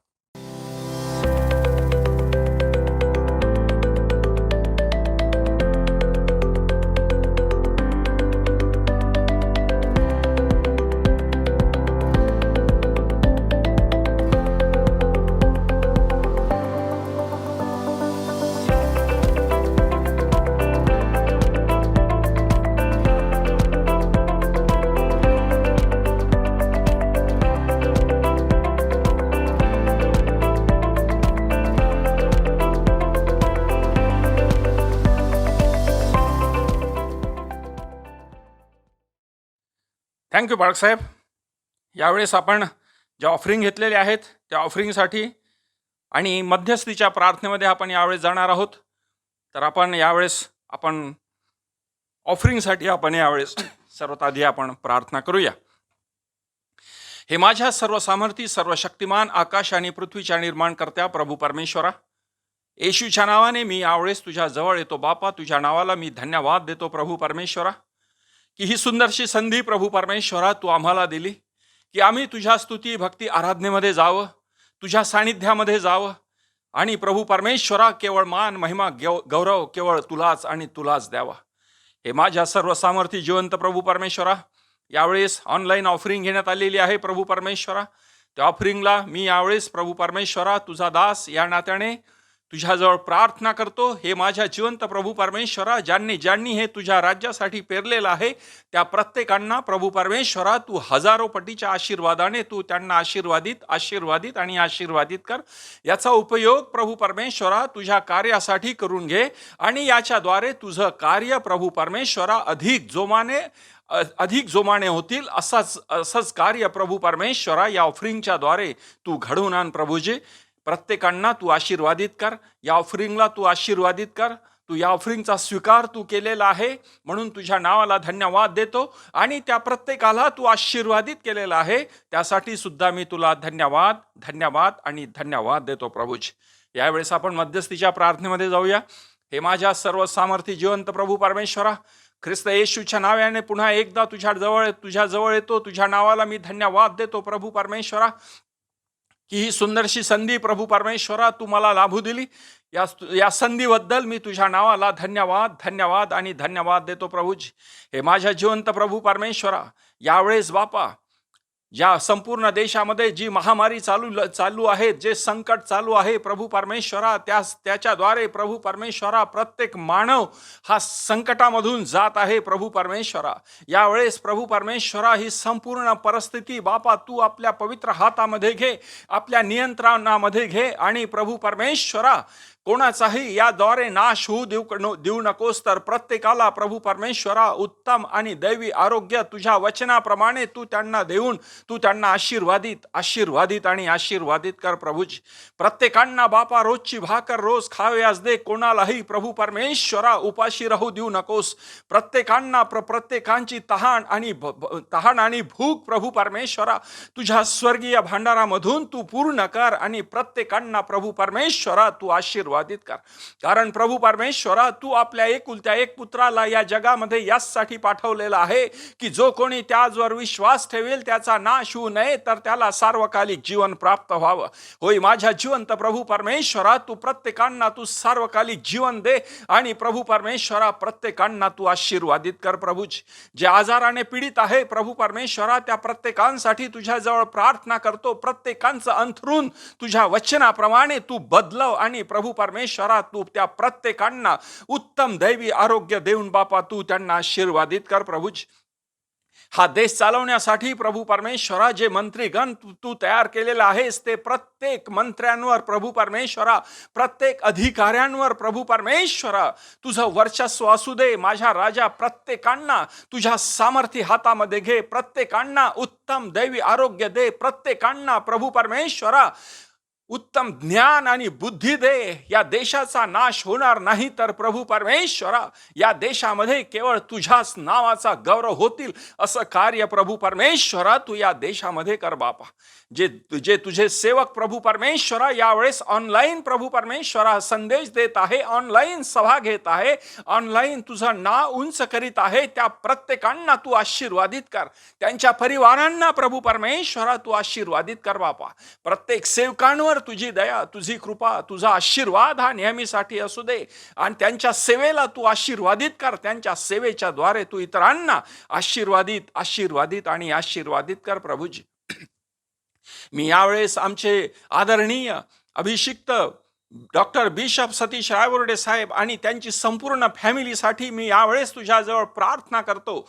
थँक्यू बाळकसाहेब. यावेळेस आपण जे ऑफरिंग घेतलेले आहेत त्या ऑफरिंगसाठी आणि मध्यस्थीच्या प्रार्थनेमध्ये आपण यावेळेस जाणार आहोत. तर आपण ऑफरिंगसाठी आपण यावेळेस सर्वात आधी आपण प्रार्थना करूया. हे माझ्या सर्व सामर्थी, सर्व शक्तिमान, आकाश आणि पृथ्वीच्या निर्माणकर्त्या प्रभू परमेश्वरा, येशूच्या नावाने मी यावेळेस तुझ्या जवळ येतो बापा. तुझ्या नावाला मी धन्यवाद देतो प्रभू परमेश्वरा, की ही सुंदरशी संधी प्रभू परमेश्वरा तू आम्हाला दिली, की आम्ही तुझ्या स्तुती भक्ती आराधनेमध्ये जावं, तुझ्या सानिध्यामध्ये जावं. आणि प्रभू परमेश्वरा, केवळ मान महिमा गौरव केवळ तुलाच आणि तुलाच द्यावा. हे माझ्या सर्व सामर्थी जिवंत प्रभू परमेश्वरा, यावेळेस ऑनलाईन ऑफरिंग घेण्यात आलेली आहे प्रभू परमेश्वरा. त्या ऑफरिंगला मी यावेळेस प्रभू परमेश्वरा तुझा दास या नात्याने तुझ्याजवळ प्रार्थना करतो. हे माझ्या जिवंत प्रभू परमेश्वरा, ज्यांनी हे तुझ्या राज्यासाठी पेरलेलं आहे त्या प्रत्येकांना प्रभू परमेश्वरा तू हजारो पटीच्या आशीर्वादाने तू त्यांना आशीर्वादित आणि आशीर्वादित कर. याचा उपयोग प्रभू परमेश्वरा तुझ्या कार्यासाठी करून घे आणि याच्याद्वारे तुझं कार्य प्रभू परमेश्वरा अधिक जोमाने होतील. असंच कार्य प्रभू परमेश्वरा या ऑफरिंगच्या द्वारे तू घडवून आण प्रभूजी. प्रत्येकांना तू आशीर्वादित कर, या ऑफरिंगला तू आशीर्वादित कर. तू या ऑफरिंगचा स्वीकार तू केलेला आहे म्हणून तुझ्या नावाला धन्यवाद देतो आणि त्या प्रत्येकाला तू आशीर्वादित केलेला आहे त्यासाठी सुद्धा मी तुला धन्यवाद आणि धन्यवाद देतो प्रभूजी. यावेळेस आपण मध्यस्थीच्या प्रार्थनेमध्ये जाऊया. हे माझ्या सर्व सामर्थी जिवंत प्रभू परमेश्वरा, ख्रिस्त येशूच्या नावाने पुन्हा एकदा तुझ्या जवळ येतो. तुझ्या नावाला मी धन्यवाद देतो प्रभू परमेश्वरा, की ही सुंदरशी संधी प्रभू परमेश्वरा तू मला लाभू दिली. या संधीबद्दल मी तुझ्या नावाला धन्यवाद आणि धन्यवाद देतो प्रभूजी. हे माझ्या जिवंत प्रभू परमेश्वरा, यावेळेस बापा या संपूर्ण देशामध्ये जी महामारी चालू आहे, जे संकट चालू आहे प्रभू परमेश्वरा, त्याच्याद्वारे प्रभू परमेश्वरा प्रत्येक मानव हा संकटामधून जात आहे प्रभू परमेश्वरा. यावेळेस प्रभू परमेश्वरा ही संपूर्ण परिस्थिती बापा तू आपल्या पवित्र हातामध्ये घे, आपल्या नियंत्रणामध्ये घे आणि प्रभू परमेश्वरा कोणाचाही याद्वारे नाश होऊ देऊ नकोस. तर प्रत्येकाला प्रभू परमेश्वरा उत्तम आणि दैवी आरोग्य तुझ्या वचनाप्रमाणे तू त्यांना देऊन तू त्यांना आशीर्वादित आणि आशीर्वादित कर प्रभूजी. प्रत्येकांना बापा रोजची भाकर रोज खावयास दे. कोणालाही प्रभू परमेश्वरा उपाशी राहू देऊ नकोस. प्रत्येकांची तहान आणि भूक प्रभू परमेश्वरा तुझ्या स्वर्गीय भांडारामधून तू पूर्ण कर आणि प्रत्येकांना प्रभू परमेश्वरा तू आशीर्वादित कर. कारण प्रभू परमेश्वरा तू आपल्या एकुलत्या एक पुत्राला या जगामध्ये यासाठी पाठवलेला आहे की जो कोणी त्याचवर विश्वास ठेवेल त्याचा नाश होऊ नये तर त्याला सार्वकालिक जीवन प्राप्त व्हावं. होय माझ्या जिवंत प्रभू परमेश्वरा, तू प्रत्येकांना तू सार्वकालिक जीवन दे आणि प्रभू परमेश्वरा प्रत्येकांना तू आशीर्वादित कर प्रभूजी. जे आजाराने पीडित आहे प्रभू परमेश्वरा त्या प्रत्येकांसाठी तुझ्याजवळ प्रार्थना करतो. प्रत्येकांचं अंथरूण तुझ्या वचनाप्रमाणे तू बदलव आणि प्रभू परमेश्वरा तू त्या प्रत्येकांना उत्तम दैवी आरोग्य देऊन बापा तू त्यांना आशीर्वादित कर प्रभूजी. हा देश चालवण्यासाठी प्रभू परमेश्वरा जे मंत्रीगण तू तयार केलेला आहेस ते प्रत्येक मंत्र्यांवर प्रभू परमेश्वरा, प्रत्येक अधिकाऱ्यांवर प्रभू परमेश्वरा तुझं वर्चस्व असू दे. माझ्या राजा प्रत्येकांना तुझ्या सामर्थ्य हातामध्ये घे. प्रत्येकांना उत्तम दैवी आरोग्य दे. प्रत्येकांना प्रभू परमेश्वरा उत्तम ज्ञान आणि बुद्धी दे. या देशाचा नाश होणार नाही तर प्रभू परमेश्वरा या देशामध्ये केवळ तुझ्याच नावाचा गौरव होतील असं कार्य प्रभू परमेश्वरा तू या देशामध्ये कर बापा. जे जे तुझे सेवक प्रभू परमेश्वरा यावेळेस ऑनलाईन प्रभू परमेश्वरा संदेश देत आहे, ऑनलाईन सभा घेत आहे, ऑनलाईन तुझं नाव उंच करीत आहे, त्या प्रत्येकांना तू आशीर्वादित कर. त्यांच्या परिवारांना प्रभू परमेश्वरा तू आशीर्वादित कर बापा. प्रत्येक सेवकांवर तुझी दया, तुझी कृपा, तुझा आशीर्वाद हा नेहमीसाठी असू दे आणि त्यांच्या सेवेला तू आशीर्वादित कर. त्यांच्या सेवेच्या द्वारे तू इतरांना आशीर्वादित आशीर्वादित आणि आशीर्वादित कर प्रभूजी. मी यावेळेस आमचे आदरणीय अभिषिक्त डॉक्टर बिशप सतीश रायवर्डे साहेब आणि त्यांची संपूर्ण फॅमिलीसाठी मी यावेळेस तुझ्याजवळ प्रार्थना करतो.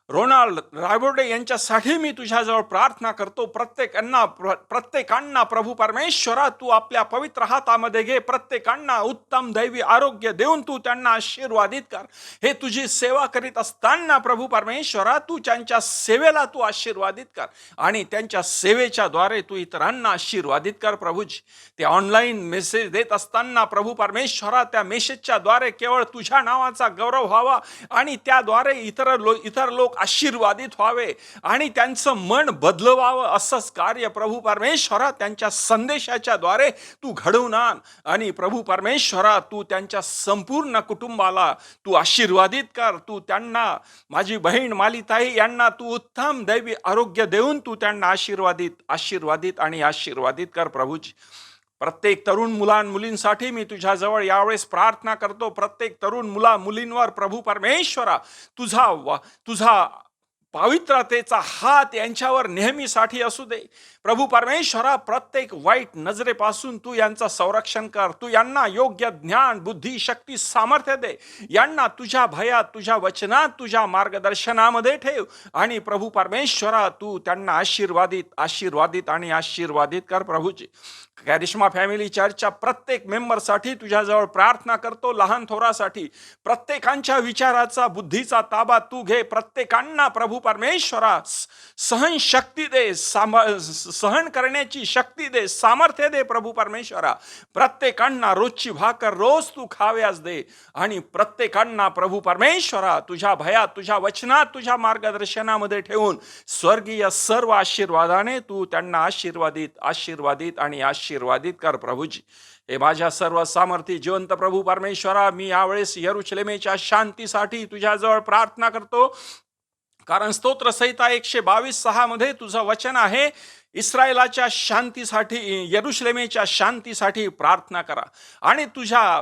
रोनाल्ड रायवर्डे यांच्यासाठी मी तुझ्याजवळ प्रार्थना करतो. प्रत्येकांना प्रभू परमेश्वरा तू आपल्या पवित्र हातामध्ये घे. प्रत्येकांना उत्तम दैवी आरोग्य देऊन तू त्यांना आशीर्वादित कर. हे तुझी सेवा करीत असताना प्रभू परमेश्वरा तू त्यांच्या सेवेला तू आशीर्वादित कर आणि त्यांच्या सेवेच्या द्वारे तू इतरांना आशीर्वादित कर प्रभूजी. ते ऑनलाईन मेसेज देत असताना प्रभू परमेश्वरा त्या मेसेजच्या द्वारे केवळ तुझ्या नावाचा गौरव व्हावा आणि त्याद्वारे इतर लोक आशीर्वादित व्हावे आणि त्यांचं मन बदलवावं असंच कार्य प्रभू परमेश्वरा त्यांच्या संदेशाच्या द्वारे तू घडवून आण. आणि प्रभू परमेश्वरा तू त्यांच्या संपूर्ण कुटुंबाला तू आशीर्वादित कर. तू त्यांना माझी बहीण मालिताई यांना तू उत्तम दैवी आरोग्य देऊन तू त्यांना आशीर्वादित आणि आशीर्वादित कर प्रभूजी. प्रत्येक तरुण मुलींसाठी मी तुझ्याजवळ यावेळेस प्रार्थना करतो. प्रत्येक तरुण मुलींवर प्रभू परमेश्वरा तुझा पवित्रतेचा हात यांच्यावर नेहमीसाठी असू दे. प्रभू परमेश्वरा प्रत्येक वाईट नजरेपासून तू यांचं संरक्षण कर. तू यांना योग्य ज्ञान, बुद्धी, शक्ती, सामर्थ्य दे. यांना तुझ्या भयात, तुझ्या वचनात, तुझ्या मार्गदर्शनामध्ये ठेव आणि प्रभू परमेश्वरा तू त्यांना आशीर्वादित आणि आशीर्वादित कर प्रभूजी. कॅरिश्मा फॅमिली चर्चच्या प्रत्येक मेंबरसाठी तुझ्याजवळ प्रार्थना करतो. लहान थोरासाठी प्रत्येकांच्या विचाराचा, बुद्धीचा ताबा तू घे. प्रत्येकांना प्रभू परमेश्वरा सहन शक्ती दे, सहन करण्याची शक्ती दे, सामर्थ्य दे प्रभू परमेश्वरा. प्रत्येकांना रोजची भाकर रोज तू खाव्यास दे आणि प्रत्येकांना प्रभू परमेश्वरा तुझ्या भयात, तुझ्या वचनात, तुझ्या मार्गदर्शनामध्ये ठेवून स्वर्गीय सर्व आशीर्वादाने तू त्यांना आशीर्वादित आणि आशीर्वादित कर प्रभूजी. हे माझ्या सर्व सामर्थी जिवंत प्रभू परमेश्वरा मी यावेळेस यरूशलेमेच्या शांतीसाठी तुझ्याजवळ प्रार्थना करतो. कारण स्तोत्र संहिता 122:6 मध्ये तुझं वचन आहे, इस्रायलाच्या शांतीसाठी, यरूशलेमेच्या शांतीसाठी प्रार्थना करा. आणि तुझ्या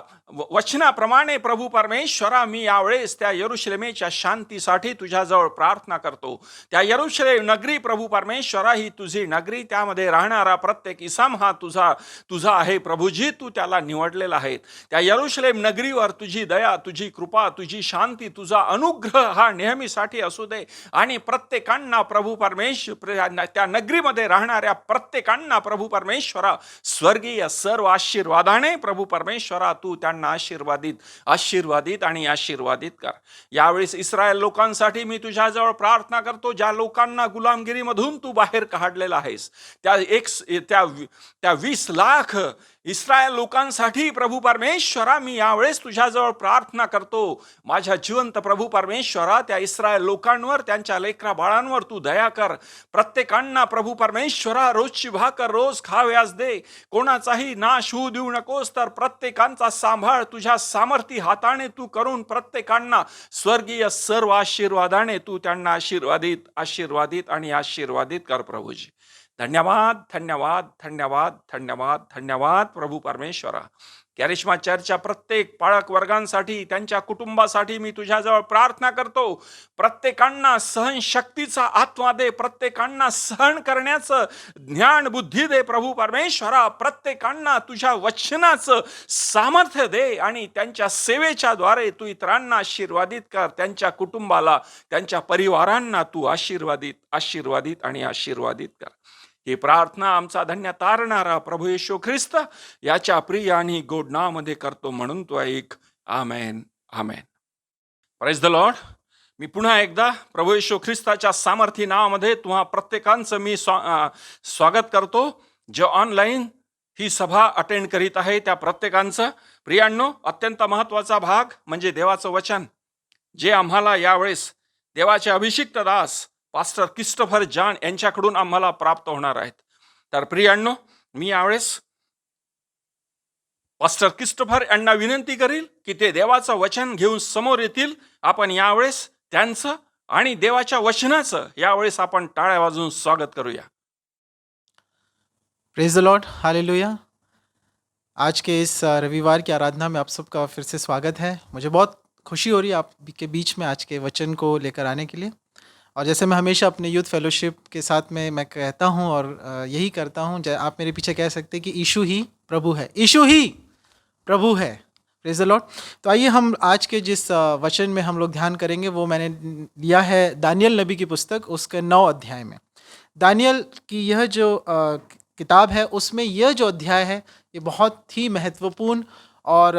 वचनाप्रमाणे प्रभू परमेश्वरा मी यावेळेस त्या यरूशलेमेच्या शांतीसाठी तुझ्याजवळ प्रार्थना करतो. त्या यरूशलेम नगरी प्रभू परमेश्वरा ही तुझी नगरी, त्यामध्ये राहणारा प्रत्येक इसाम हा तुझा आहे प्रभूजी. तू त्याला निवडलेला आहे. त्या यरूशलेम नगरीवर तुझी दया, तुझी कृपा, तुझी शांती, तुझा अनुग्रह हा नेहमीसाठी असू दे. आणि प्रत्येकांना प्रभू परमेश्वर त्या नगरीमध्ये राहणाऱ्या प्रत्येकांना प्रभू परमेश्वरा स्वर्गीय सर्व आशीर्वादाने प्रभू परमेश्वरा तू त्यांना आशीर्वादित आणि आशीर्वादित कर. यावेळेस इस्रायल लोकांसाठी मी तुझ्याजवळ प्रार्थना करतो. ज्या लोकांना गुलामगिरीमधून तू बाहेर काढलेला आहेस, त्या 20 लाख इस्रायल लोकांसाठी प्रभू परमेश्वरा मी यावेळेस तुझ्याजवळ प्रार्थना करतो. माझ्या जिवंत प्रभू परमेश्वरा त्या इस्रायल लोकांवर, त्यांच्या लेकरा बाळांवर तू दया कर. प्रत्येकांना प्रभू परमेश्वरा रोजची भाकर रोज खाव्यास दे. कोणाचाही नाश होऊ देऊ नकोस, तर प्रत्येकांचा सांभाळ तुझ्या सामर्थी हाताने तू करून प्रत्येकांना स्वर्गीय सर्व आशीर्वादाने तू त्यांना आशीर्वादित आणि आशीर्वादित कर प्रभूजी. धन्यवाद प्रभू परमेश्वरा. कॅरिश्मा चर्चच्या प्रत्येक पाळक वर्गांसाठी, त्यांच्या कुटुंबासाठी मी तुझ्याजवळ प्रार्थना करतो. प्रत्येकांना सहनशक्तीचा आत्मा दे. प्रत्येकांना सहन करण्याचं ज्ञान, बुद्धी दे प्रभू परमेश्वरा. प्रत्येकांना तुझ्या वचनाचं सामर्थ्य दे आणि त्यांच्या सेवेच्या द्वारे तू इतरांना आशीर्वादित कर. त्यांच्या कुटुंबाला, त्यांच्या परिवारांना तू आशीर्वादित आणि आशीर्वादित कर. ही प्रार्थना आमचा धन्य तारणारा प्रभू येशू ख्रिस्त याच्या प्रिय आणि गोड नावामध्ये करतो म्हणून तो ऐक. आमेन. Praise the Lord. मी पुन्हा एकदा प्रभू येशू ख्रिस्ताच्या सामर्थी नावामध्ये तुम्हा प्रत्येकांचं मी स्वागत करतो. जे ऑनलाईन ही सभा अटेंड करीत आहे त्या प्रत्येकांचं प्रियांनो अत्यंत महत्त्वाचा भाग म्हणजे देवाचं वचन, जे आम्हाला यावेळेस देवाचे अभिषिक्त दास पास्टर क्रिस्टोफर जॉन यांच्याकडून आम्हाला प्राप्त होणार आहेत. तर प्रियांनो, मी यावेळेस पास्टर क्रिस्टोफर यांना विनंती करील की ते देवाचं वचन घेऊन समोर येतील. आपण यावेळेस त्यांचं आणि देवाच्या वचनाचं यावेळेस आपण टाळ्या वाजवून स्वागत करूया. Praise the Lord, hallelujah. आज के इस रविवार की आराधना में आप सबका फिर से स्वागत है। मुझे बहुत खुशी हो रही है आपके बीच में आज के वचन को लेकर आने के लिए। और जैसे मैं हमेशा अपने यूथ फेलोशिप के साथ में मैं कहता हूं और यही करता हूं, आप मेरे पीछे कह सकते हैं कि यीशु ही प्रभु है, यीशु ही प्रभु है। Praise the Lord. तो आइए हम आज के जिस वचन में हम लोग ध्यान करेंगे वो मैंने लिया है दानियल नबी की पुस्तक, उसके 9 अध्याय में। दानियल की यह जो किताब है उसमें यह जो अध्याय है ये बहुत ही महत्वपूर्ण और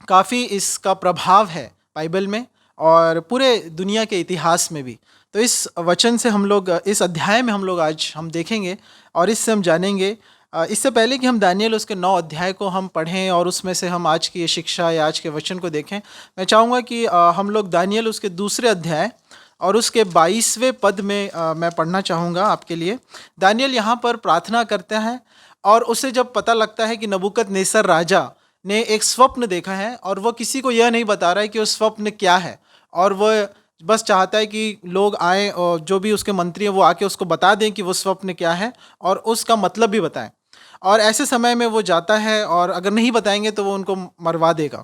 काफ़ी इसका प्रभाव है बाइबल में और पूरे दुनिया के इतिहास में भी। तो इस वचन से हम लोग, इस अध्याय में हम लोग आज हम देखेंगे और इससे हम जानेंगे। इससे पहले कि हम दानियल उसके 9 अध्याय को हम पढ़ें और उसमें से हम आज की ये शिक्षा या आज के वचन को देखें, मैं चाहूँगा कि हम लोग दानियल उसके दूसरे अध्याय और उसके 22वें पद में मैं पढ़ना चाहूँगा आपके लिए। दानियल यहाँ पर प्रार्थना करता है और उसे जब पता लगता है कि नबूकदनेस्सर राजा ने एक स्वप्न देखा है और वह किसी को यह नहीं बता रहा है कि वो स्वप्न क्या है, और वह बस चाहता है कि लोग आएँ और जो भी उसके मंत्री हैं वो आके उसको बता दें कि वो स्वप्न क्या है और उसका मतलब भी बताएं। और ऐसे समय में वो जाता है और अगर नहीं बताएंगे तो वो उनको मरवा देगा।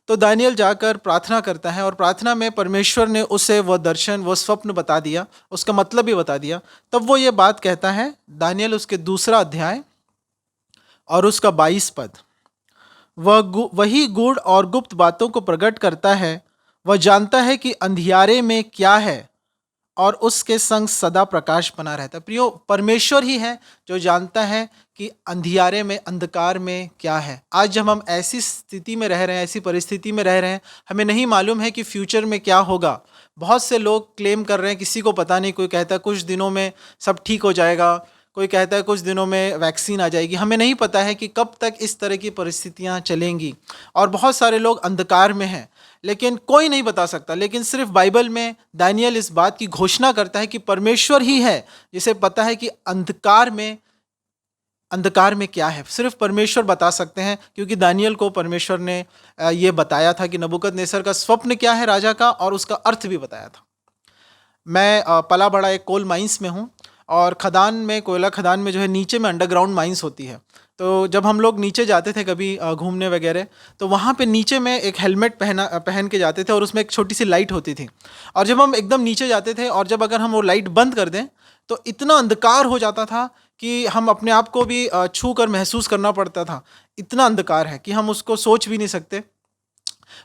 तो दानियल जाकर प्रार्थना करता है और प्रार्थना में परमेश्वर ने उसे वह दर्शन, वह स्वप्न बता दिया, उसका मतलब भी बता दिया। तब वो ये बात कहता है, दानियल उसके दूसरा अध्याय और उसका 22 पद, वही गूढ़ और गुप्त बातों को प्रकट करता है। वह जानता है कि अंधियारे में क्या है और उसके संग सदा प्रकाश बना रहता है। प्रियो, परमेश्वर ही है जो जानता है कि अंधियारे में, अंधकार में क्या है। आज जब हम ऐसी स्थिति में रह रहे हैं, ऐसी परिस्थिति में रह रहे हैं, हमें नहीं मालूम है कि फ्यूचर में क्या होगा। बहुत से लोग क्लेम कर रहे हैं, किसी को पता नहीं। कोई कहता है कुछ दिनों में सब ठीक हो जाएगा, कोई कहता है कुछ दिनों में वैक्सीन आ जाएगी। हमें नहीं पता है कि कब तक इस तरह की परिस्थितियां चलेंगी और बहुत सारे लोग अंधकार में हैं, लेकिन कोई नहीं बता सकता। लेकिन सिर्फ बाइबल में दानियल इस बात की घोषणा करता है कि परमेश्वर ही है जिसे पता है कि अंधकार में क्या है। सिर्फ परमेश्वर बता सकते हैं, क्योंकि दानियल को परमेश्वर ने ये बताया था कि नबूकदनेस्सर का स्वप्न क्या है राजा का, और उसका अर्थ भी बताया था। मैं पला बड़ा एक कोल माइंस में हूँ और खदान में, कोयला खदान में जो है नीचे में अंडरग्राउंड माइंस होती है। तो जब हम लोग नीचे जाते थे कभी घूमने वगैरह, तो वहाँ पे नीचे में एक हेलमेट पहन के जाते थे और उसमें एक छोटी सी लाइट होती थी। और जब हम एकदम नीचे जाते थे और जब अगर हम वो लाइट बंद कर दें तो इतना अंधकार हो जाता था कि हम अपने आप को भी छू कर महसूस करना पड़ता था। इतना अंधकार है कि हम उसको सोच भी नहीं सकते।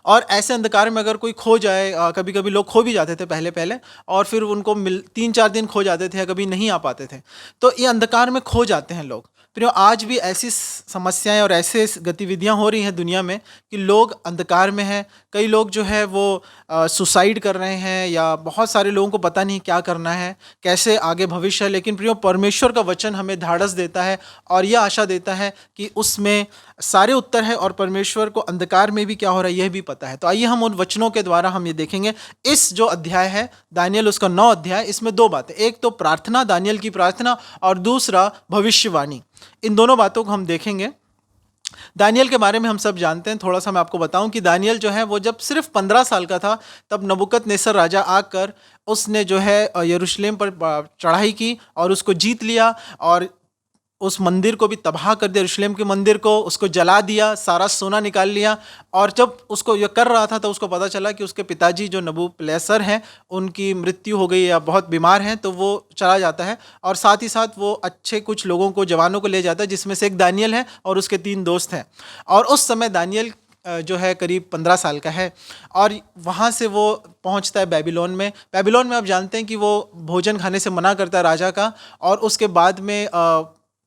और ऐसे अंधकार में अगर कोई खो जाए, कभी कभी लोग खो भी जाते थे पहले और फिर उनको 3-4 दिन खो जाते थे, कभी नहीं आ पाते थे। तो ये अंधकार में खो जाते हैं लोग। फिर आज भी ऐसी समस्याएं और ऐसे गतिविधियां हो रही हैं दुनिया में कि लोग अंधकार में हैं। कई लोग जो है वो सुसाइड कर रहे हैं, या बहुत सारे लोगों को पता नहीं क्या करना है, कैसे आगे भविष्य है। लेकिन प्रियो, परमेश्वर का वचन हमें धाड़स देता है और यह आशा देता है कि उसमें सारे उत्तर है और परमेश्वर को अंधकार में भी क्या हो रहा है यह भी पता है। तो आइए हम उन वचनों के द्वारा हम ये देखेंगे। इस जो अध्याय है दानियल उसका 9 अध्याय, इसमें 2 बातें, एक तो प्रार्थना, दानियल की प्रार्थना, और दूसरा भविष्यवाणी। इन दोनों बातों को हम देखेंगे। दानियल के बारे में हम सब जानते हैं। थोड़ा सा मैं आपको बताऊं कि दानियल जो है वो जब सिर्फ 15 साल का था तब नबूकदनेस्सर राजा आकर उसने जो है यरूशलेम पर चढ़ाई की और उसको जीत लिया और उस मंदिर को भी तबाह कर दिया, यरूशलेम के मंदिर को उसको जला दिया, सारा सोना निकाल लिया। और जब उसको ये कर रहा था तो उसको पता चला कि उसके पिताजी जो नबूकदनेस्सर हैं उनकी मृत्यु हो गई या बहुत बीमार हैं, तो वो चला जाता है और साथ ही साथ वो अच्छे कुछ लोगों को, जवानों को ले जाता है, जिसमें से एक दानियल है और उसके 3 दोस्त हैं। और उस समय दानियल जो है करीब 15 साल का है और वहाँ से वो पहुँचता है बेबीलोन में। बेबीलोन में आप जानते हैं कि वो भोजन खाने से मना करता है राजा का, और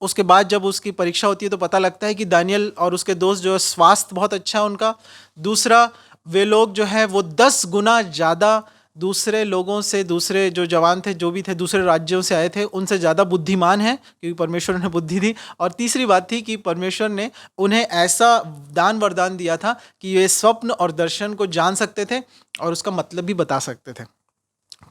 उसके बाद जब उसकी परीक्षा होती है तो पता लगता है कि दानियल और उसके दोस्त जो है स्वास्थ्य बहुत अच्छा है उनका। दूसरा, वे लोग जो है वो 10 गुना ज़्यादा दूसरे लोगों से, दूसरे जो जवान थे, जो भी थे, दूसरे राज्यों से आए थे, उनसे ज़्यादा बुद्धिमान है, क्योंकि परमेश्वर ने बुद्धि दी। और तीसरी बात थी कि परमेश्वर ने उन्हें ऐसा दान वरदान दिया था कि ये स्वप्न और दर्शन को जान सकते थे और उसका मतलब भी बता सकते थे।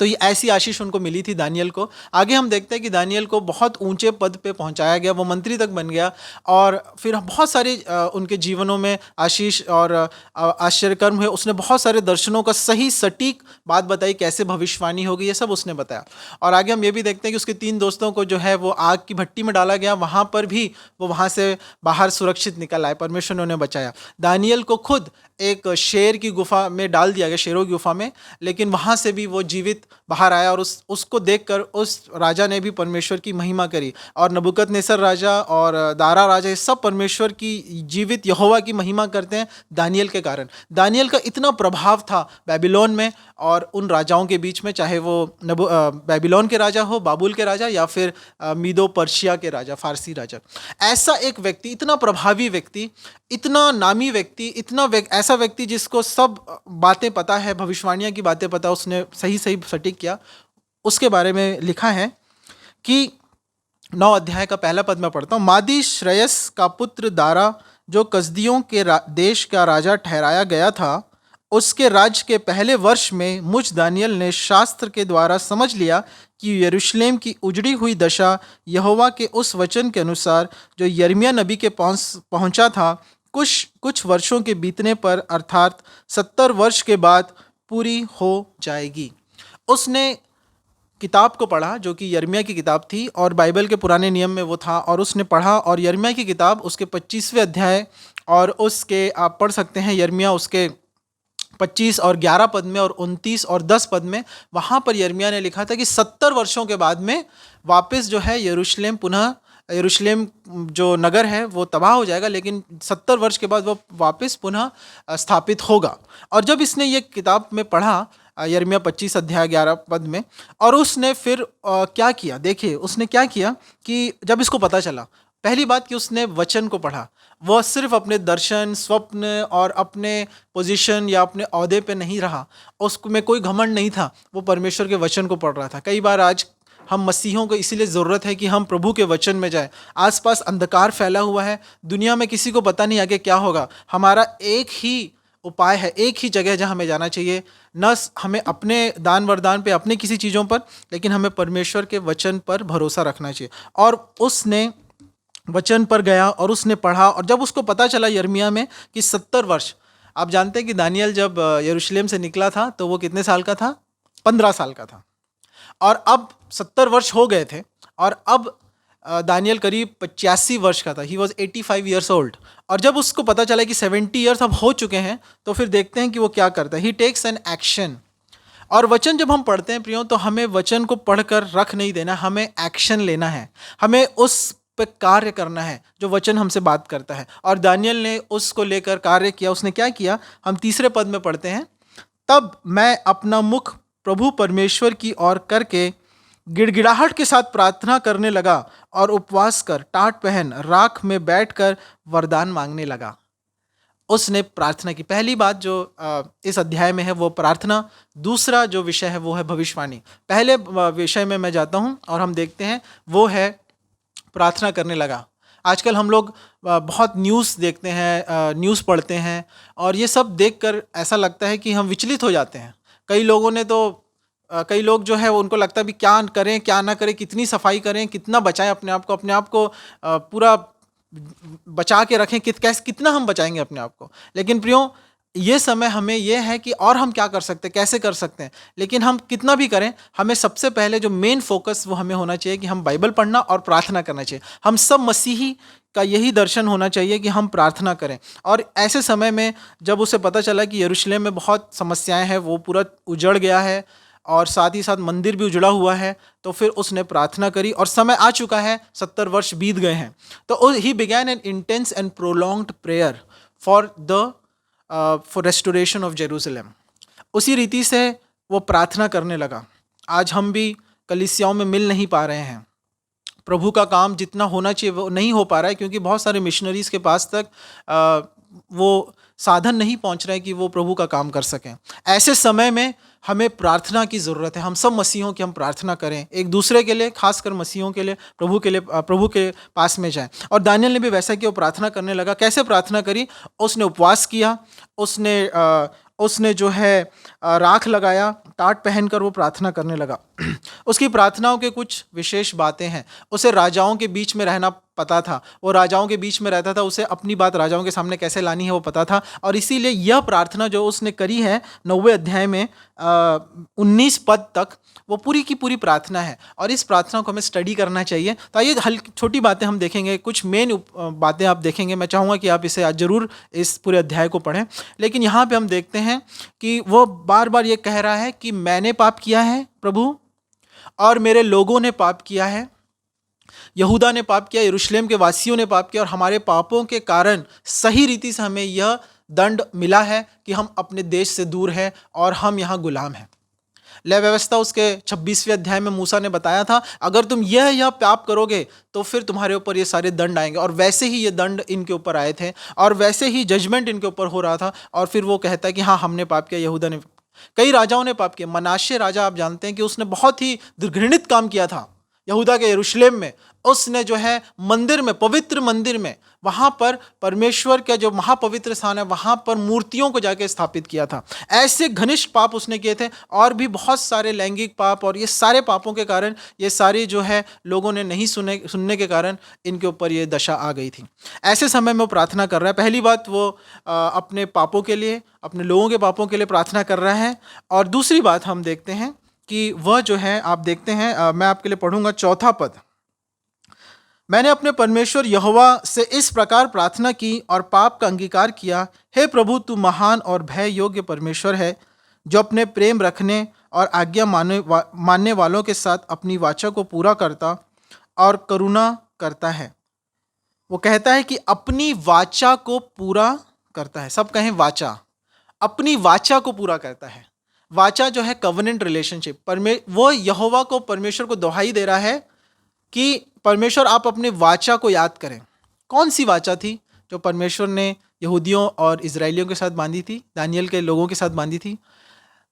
तो ये ऐसी आशीष उनको मिली थी दानियल को। आगे हम देखते हैं कि दानियल को बहुत ऊंचे पद पे पहुंचाया गया, वो मंत्री तक बन गया, और फिर बहुत सारे उनके जीवनों में आशीष और आश्चर्यकर्म हुए। उसने बहुत सारे दर्शनों का सही सटीक बात बताई, कैसे भविष्यवाणी होगी, ये सब उसने बताया। और आगे हम ये भी देखते हैं कि उसके 3 दोस्तों को जो है वो आग की भट्टी में डाला गया, वहाँ पर भी वो वहाँ से बाहर सुरक्षित निकल आए, परमेश्वर ने उन्हें बचाया। दानियल को खुद एक शेर की गुफा में डाल दिया गया, शेरों की गुफा में, लेकिन वहाँ से भी वो जीवित बाहर आया, और उसको देखकर उस राजा ने भी परमेश्वर की महिमा करी। और नबूकदनेस्सर राजा और दारा राजा, ये सब परमेश्वर की जीवित यहोवा की महिमा करते हैं दानियल के कारण। दानियल का इतना प्रभाव था बेबीलोन में और उन राजाओं के बीच में, चाहे वो बेबीलोन के राजा हो, बाबुल के राजा, या फिर मीदो पर्शिया के राजा, फारसी राजा। ऐसा एक व्यक्ति, इतना प्रभावी व्यक्ति, इतना नामी व्यक्ति, ऐसा व्यक्ति जिसको सब बातें पता है, भविष्यवाणियाँ की बातें पता, उसने सही सटीक किया। उसके बारे में लिखा है कि 9 अध्याय का पहला पद मैं पढ़ता हूँ। मादी श्रेयस का पुत्र दारा, जो कसदियों के देश का राजा ठहराया गया था, उसके राज्य के पहले वर्ष में मुझ दानियल ने शास्त्र के द्वारा समझ लिया कि यरूशलेम की उजड़ी हुई दशा यहोवा के उस वचन के अनुसार जो यिर्मयाह नबी के पहुंचा था, कुछ वर्षों के बीतने पर, अर्थात 70 वर्ष के बाद पूरी हो जाएगी। उसने किताब को पढ़ा जो कि यिर्मयाह की किताब थी, और बाइबल के पुराने नियम में वो था, और उसने पढ़ा, और यिर्मयाह की किताब उसके 25वें अध्याय, और उसके आप पढ़ सकते हैं यिर्मयाह उसके 25 और 11 पद में, और 29 और 10 पद में। वहाँ पर यिर्मयाह ने लिखा था कि 70 वर्षों के बाद में वापस जो है यरूशलेम जो नगर है वो तबाह हो जाएगा, लेकिन 70 वर्ष के बाद वो वापस पुनः स्थापित होगा। और जब इसने ये किताब में पढ़ा, यिर्मयाह 25 अध्याय 11 पद में, और उसने फिर क्या किया, देखिए उसने क्या किया कि जब इसको पता चला, पहली बात कि उसने वचन को पढ़ा। वह सिर्फ अपने दर्शन, स्वप्न और अपने पोजीशन या अपने ओहदे पे नहीं रहा, उसमें कोई घमंड नहीं था, वो परमेश्वर के वचन को पढ़ रहा था। कई बार आज हम मसीहों को इसीलिए ज़रूरत है कि हम प्रभु के वचन में जाएं। आसपास अंधकार फैला हुआ है, दुनिया में किसी को पता नहीं आगे क्या होगा। हमारा एक ही उपाय है, एक ही जगह जहाँ हमें जाना चाहिए, न हमें अपने दान वरदान पे, अपने किसी चीज़ों पर, लेकिन हमें परमेश्वर के वचन पर भरोसा रखना चाहिए। और उसने वचन पर गया और उसने पढ़ा, और जब उसको पता चला यिर्मयाह में कि 70 वर्ष, आप जानते हैं कि दानियल जब यरूशलेम से निकला था तो वो कितने साल का था? 15 साल का था, और अब 70 वर्ष हो गए थे, और अब दानियल करीब 85 वर्ष का था। He was 85 years old. और जब उसको पता चला कि 70 ईयर्स अब हो चुके हैं, तो फिर देखते हैं कि वो क्या करता है। ही टेक्स एन एक्शन। और वचन जब हम पढ़ते हैं प्रियो, तो हमें वचन को पढ़कर रख नहीं देना, हमें एक्शन लेना है, हमें उस पे कार्य करना है जो वचन हमसे बात करता है। और दानियल ने उसको लेकर कार्य किया। उसने क्या किया, हम 3 पद में पढ़ते हैं। तब मैं अपना मुख प्रभु परमेश्वर की ओर करके गिड़गिड़ाहट के साथ प्रार्थना करने लगा, और उपवास कर, टाट पहन, राख में बैठकर वरदान मांगने लगा। उसने प्रार्थना की। पहली बात जो इस अध्याय में है वो प्रार्थना। दूसरा जो विषय है वो है भविष्यवाणी। पहले विषय में मैं जाता हूँ और हम देखते हैं वो है प्रार्थना करने लगा। आजकल हम लोग बहुत न्यूज़ देखते हैं, न्यूज़ पढ़ते हैं, और ये सब देखकर ऐसा लगता है कि हम विचलित हो जाते हैं। कई लोग जो है उनको लगता है भी क्या करें क्या ना करें, कितनी सफाई करें, कितना बचाएं अपने आप को पूरा बचा के रखें, कितना हम बचाएंगे अपने आप को। लेकिन प्रियो, ये समय हमें ये है कि और हम क्या कर सकते हैं, कैसे कर सकते हैं। लेकिन हम कितना भी करें, हमें सबसे पहले जो मेन फोकस वो हमें होना चाहिए कि हम बाइबल पढ़ना और प्रार्थना करना चाहिए। हम सब मसीही का यही दर्शन होना चाहिए कि हम प्रार्थना करें। और ऐसे समय में जब उसे पता चला कि यरूशलेम में बहुत समस्याएं हैं, वो पूरा उजड़ गया है और साथ ही साथ मंदिर भी उजड़ा हुआ है, तो फिर उसने प्रार्थना करी। और समय आ चुका है, 70 वर्ष बीत गए हैं। तो he began N intense and prolonged prayer for restoration of Jerusalem. उसी रीति से वो प्रार्थना करने लगा। आज हम भी कलीसियाओं में मिल नहीं पा रहे हैं, प्रभु का काम जितना होना चाहिए वो नहीं हो पा रहा है, क्योंकि बहुत सारे मिशनरीज़ के पास तक वो साधन नहीं पहुंच रहे कि वो प्रभु का काम कर सकें। ऐसे समय में हमें प्रार्थना की ज़रूरत है। हम सब मसीहों की हम प्रार्थना करें, एक दूसरे के लिए, खासकर मसीहों के लिए, प्रभु के पास में जाएं। और दानियल ने भी वैसा किया, वो प्रार्थना करने लगा। कैसे प्रार्थना करी? उसने उपवास किया, उसने जो है राख लगाया, टाट पहनकर वो प्रार्थना करने लगा। उसकी प्रार्थनाओं के कुछ विशेष बातें हैं। उसे राजाओं के बीच में रहना पता था, वो राजाओं के बीच में रहता था, उसे अपनी बात राजाओं के सामने कैसे लानी है वो पता था। और इसीलिए यह प्रार्थना जो उसने करी है 9वें अध्याय में 19 पद तक, वो पूरी की पूरी प्रार्थना है। और इस प्रार्थना को हमें स्टडी करना चाहिए। तो आइए हल्की छोटी बातें हम देखेंगे, कुछ मेन बातें आप देखेंगे। मैं चाहूँगा कि आप इसे आज ज़रूर इस पूरे अध्याय को पढ़ें। लेकिन यहाँ पे हम देखते हैं कि वो बार बार ये कह रहा है कि मैंने पाप किया है प्रभु, और मेरे लोगों ने पाप किया है, यहूदा ने पाप किया, यरूशलेम के वासियों ने पाप किया, और हमारे पापों के कारण सही रीति से हमें यह दंड मिला है कि हम अपने देश से दूर हैं और हम यहाँ गुलाम हैं। लय व्यवस्था उसके 26वें अध्याय में मूसा ने बताया था, अगर तुम यह पाप करोगे तो फिर तुम्हारे ऊपर ये सारे दंड आएंगे। और वैसे ही ये दंड इनके ऊपर आए थे, और वैसे ही जजमेंट इनके ऊपर हो रहा था। और फिर वो कहता है कि हाँ, हमने पाप किया, यहूदा ने, कई राजाओं ने पाप किया। मनाशे राजा, आप जानते हैं कि उसने बहुत ही घृणित काम किया था यहूदा के यरूशलेम में। उसने जो है मंदिर में, पवित्र मंदिर में, वहाँ पर परमेश्वर का जो महापवित्र स्थान है, वहाँ पर मूर्तियों को जाके स्थापित किया था। ऐसे घनिष्ठ पाप उसने किए थे, और भी बहुत सारे लैंगिक पाप, और ये सारे पापों के कारण, ये सारी जो है लोगों ने नहीं सुनने के कारण इनके ऊपर ये दशा आ गई थी। ऐसे समय में वो प्रार्थना कर रहा है। पहली बात, वो अपने पापों के लिए, अपने लोगों के पापों के लिए प्रार्थना कर रहा है। और दूसरी बात हम देखते हैं कि वह जो है, आप देखते हैं, मैं आपके लिए पढ़ूंगा 4था पद। मैंने अपने परमेश्वर यहोवा से इस प्रकार प्रार्थना की और पाप का अंगीकार किया, हे प्रभु, तू महान और भय योग्य परमेश्वर है, जो अपने प्रेम रखने और आज्ञा मानने वालों के साथ अपनी वाचा को पूरा करता और करुणा करता है। वो कहता है कि अपनी वाचा को पूरा करता है। सब कहें वाचा। अपनी वाचा को पूरा करता है। वाचा जो है कवनेंट रिलेशनशिप, वो यहोवा को, परमेश्वर को दुहाई दे रहा है कि परमेश्वर, आप अपने वाचा को याद करें। कौन सी वाचा थी जो परमेश्वर ने यहूदियों और इजराइलियों के साथ बांधी थी, दानियल के लोगों के साथ बांधी थी?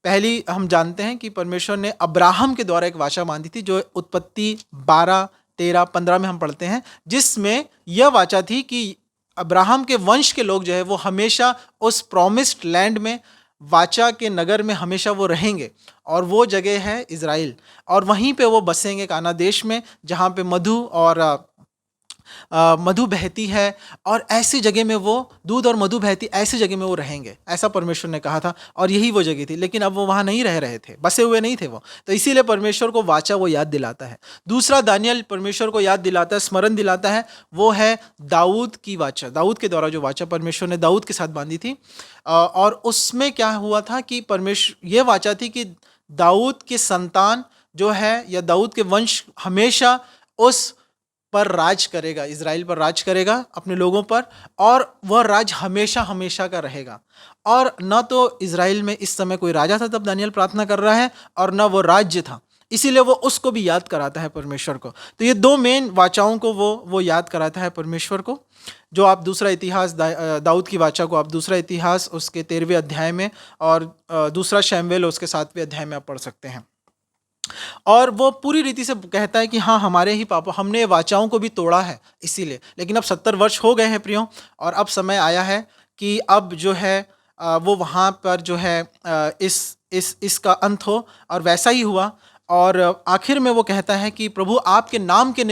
पहली हम जानते हैं कि परमेश्वर ने अब्राहम के द्वारा एक वाचा बांधी थी, जो उत्पत्ति 12, 13, 15 में हम पढ़ते हैं, जिसमें यह वाचा थी कि अब्राहम के वंश के लोग जो है वो हमेशा उस प्रॉमिस्ड लैंड में, वाचा के नगर में हमेशा वो रहेंगे। और वो जगह है इज़राइल, और वहीं पे वो बसेंगे, काना देश में, जहाँ पे मधु बहती है, और ऐसी जगह में वो, दूध और मधु बहती, ऐसी जगह में वो रहेंगे, ऐसा परमेश्वर ने कहा था। और यही वो जगह थी। लेकिन अब वो वहाँ नहीं रह रहे थे, बसे हुए नहीं थे वो। तो इसीलिए परमेश्वर को वाचा वो याद दिलाता है। दूसरा, दानियल परमेश्वर को याद दिलाता है, स्मरण दिलाता है, वो है दाऊद की वाचा। दाऊद के द्वारा जो वाचा परमेश्वर ने दाऊद के साथ बांधी थी। और उसमें क्या हुआ था कि परमेश्वर, ये वाचा थी कि दाऊद के संतान जो है, या दाऊद के वंश हमेशा उस पर राज करेगा, इज़राइल पर राज करेगा, अपने लोगों पर, और वह राज हमेशा हमेशा का रहेगा। और न तो इज़राइल में इस समय कोई राजा था तब दानियल प्रार्थना कर रहा है, और न वो राज्य था, इसीलिए वो उसको भी याद कराता है परमेश्वर को। तो ये दो मेन वाचाओं को वो याद कराता है परमेश्वर को, जो आप दूसरा इतिहास, दाऊद की वाचा को आप दूसरा इतिहास उसके 13वें अध्याय में, और दूसरा शमूएल उसके 7वें अध्याय में आप पढ़ सकते हैं। और वो पूरी रीति से कहता है कि हाँ, हमारे ही पापों, हमने वाचाओं को भी तोड़ा है इसीलिए। लेकिन अब 70 वर्ष हो गए हैं प्रियो, और अब समय आया है कि अब जो है वो वहाँ पर जो है इसका अंत हो। और वैसा ही हुआ। और आखिर में वो कहता है कि प्रभु, आपके नाम के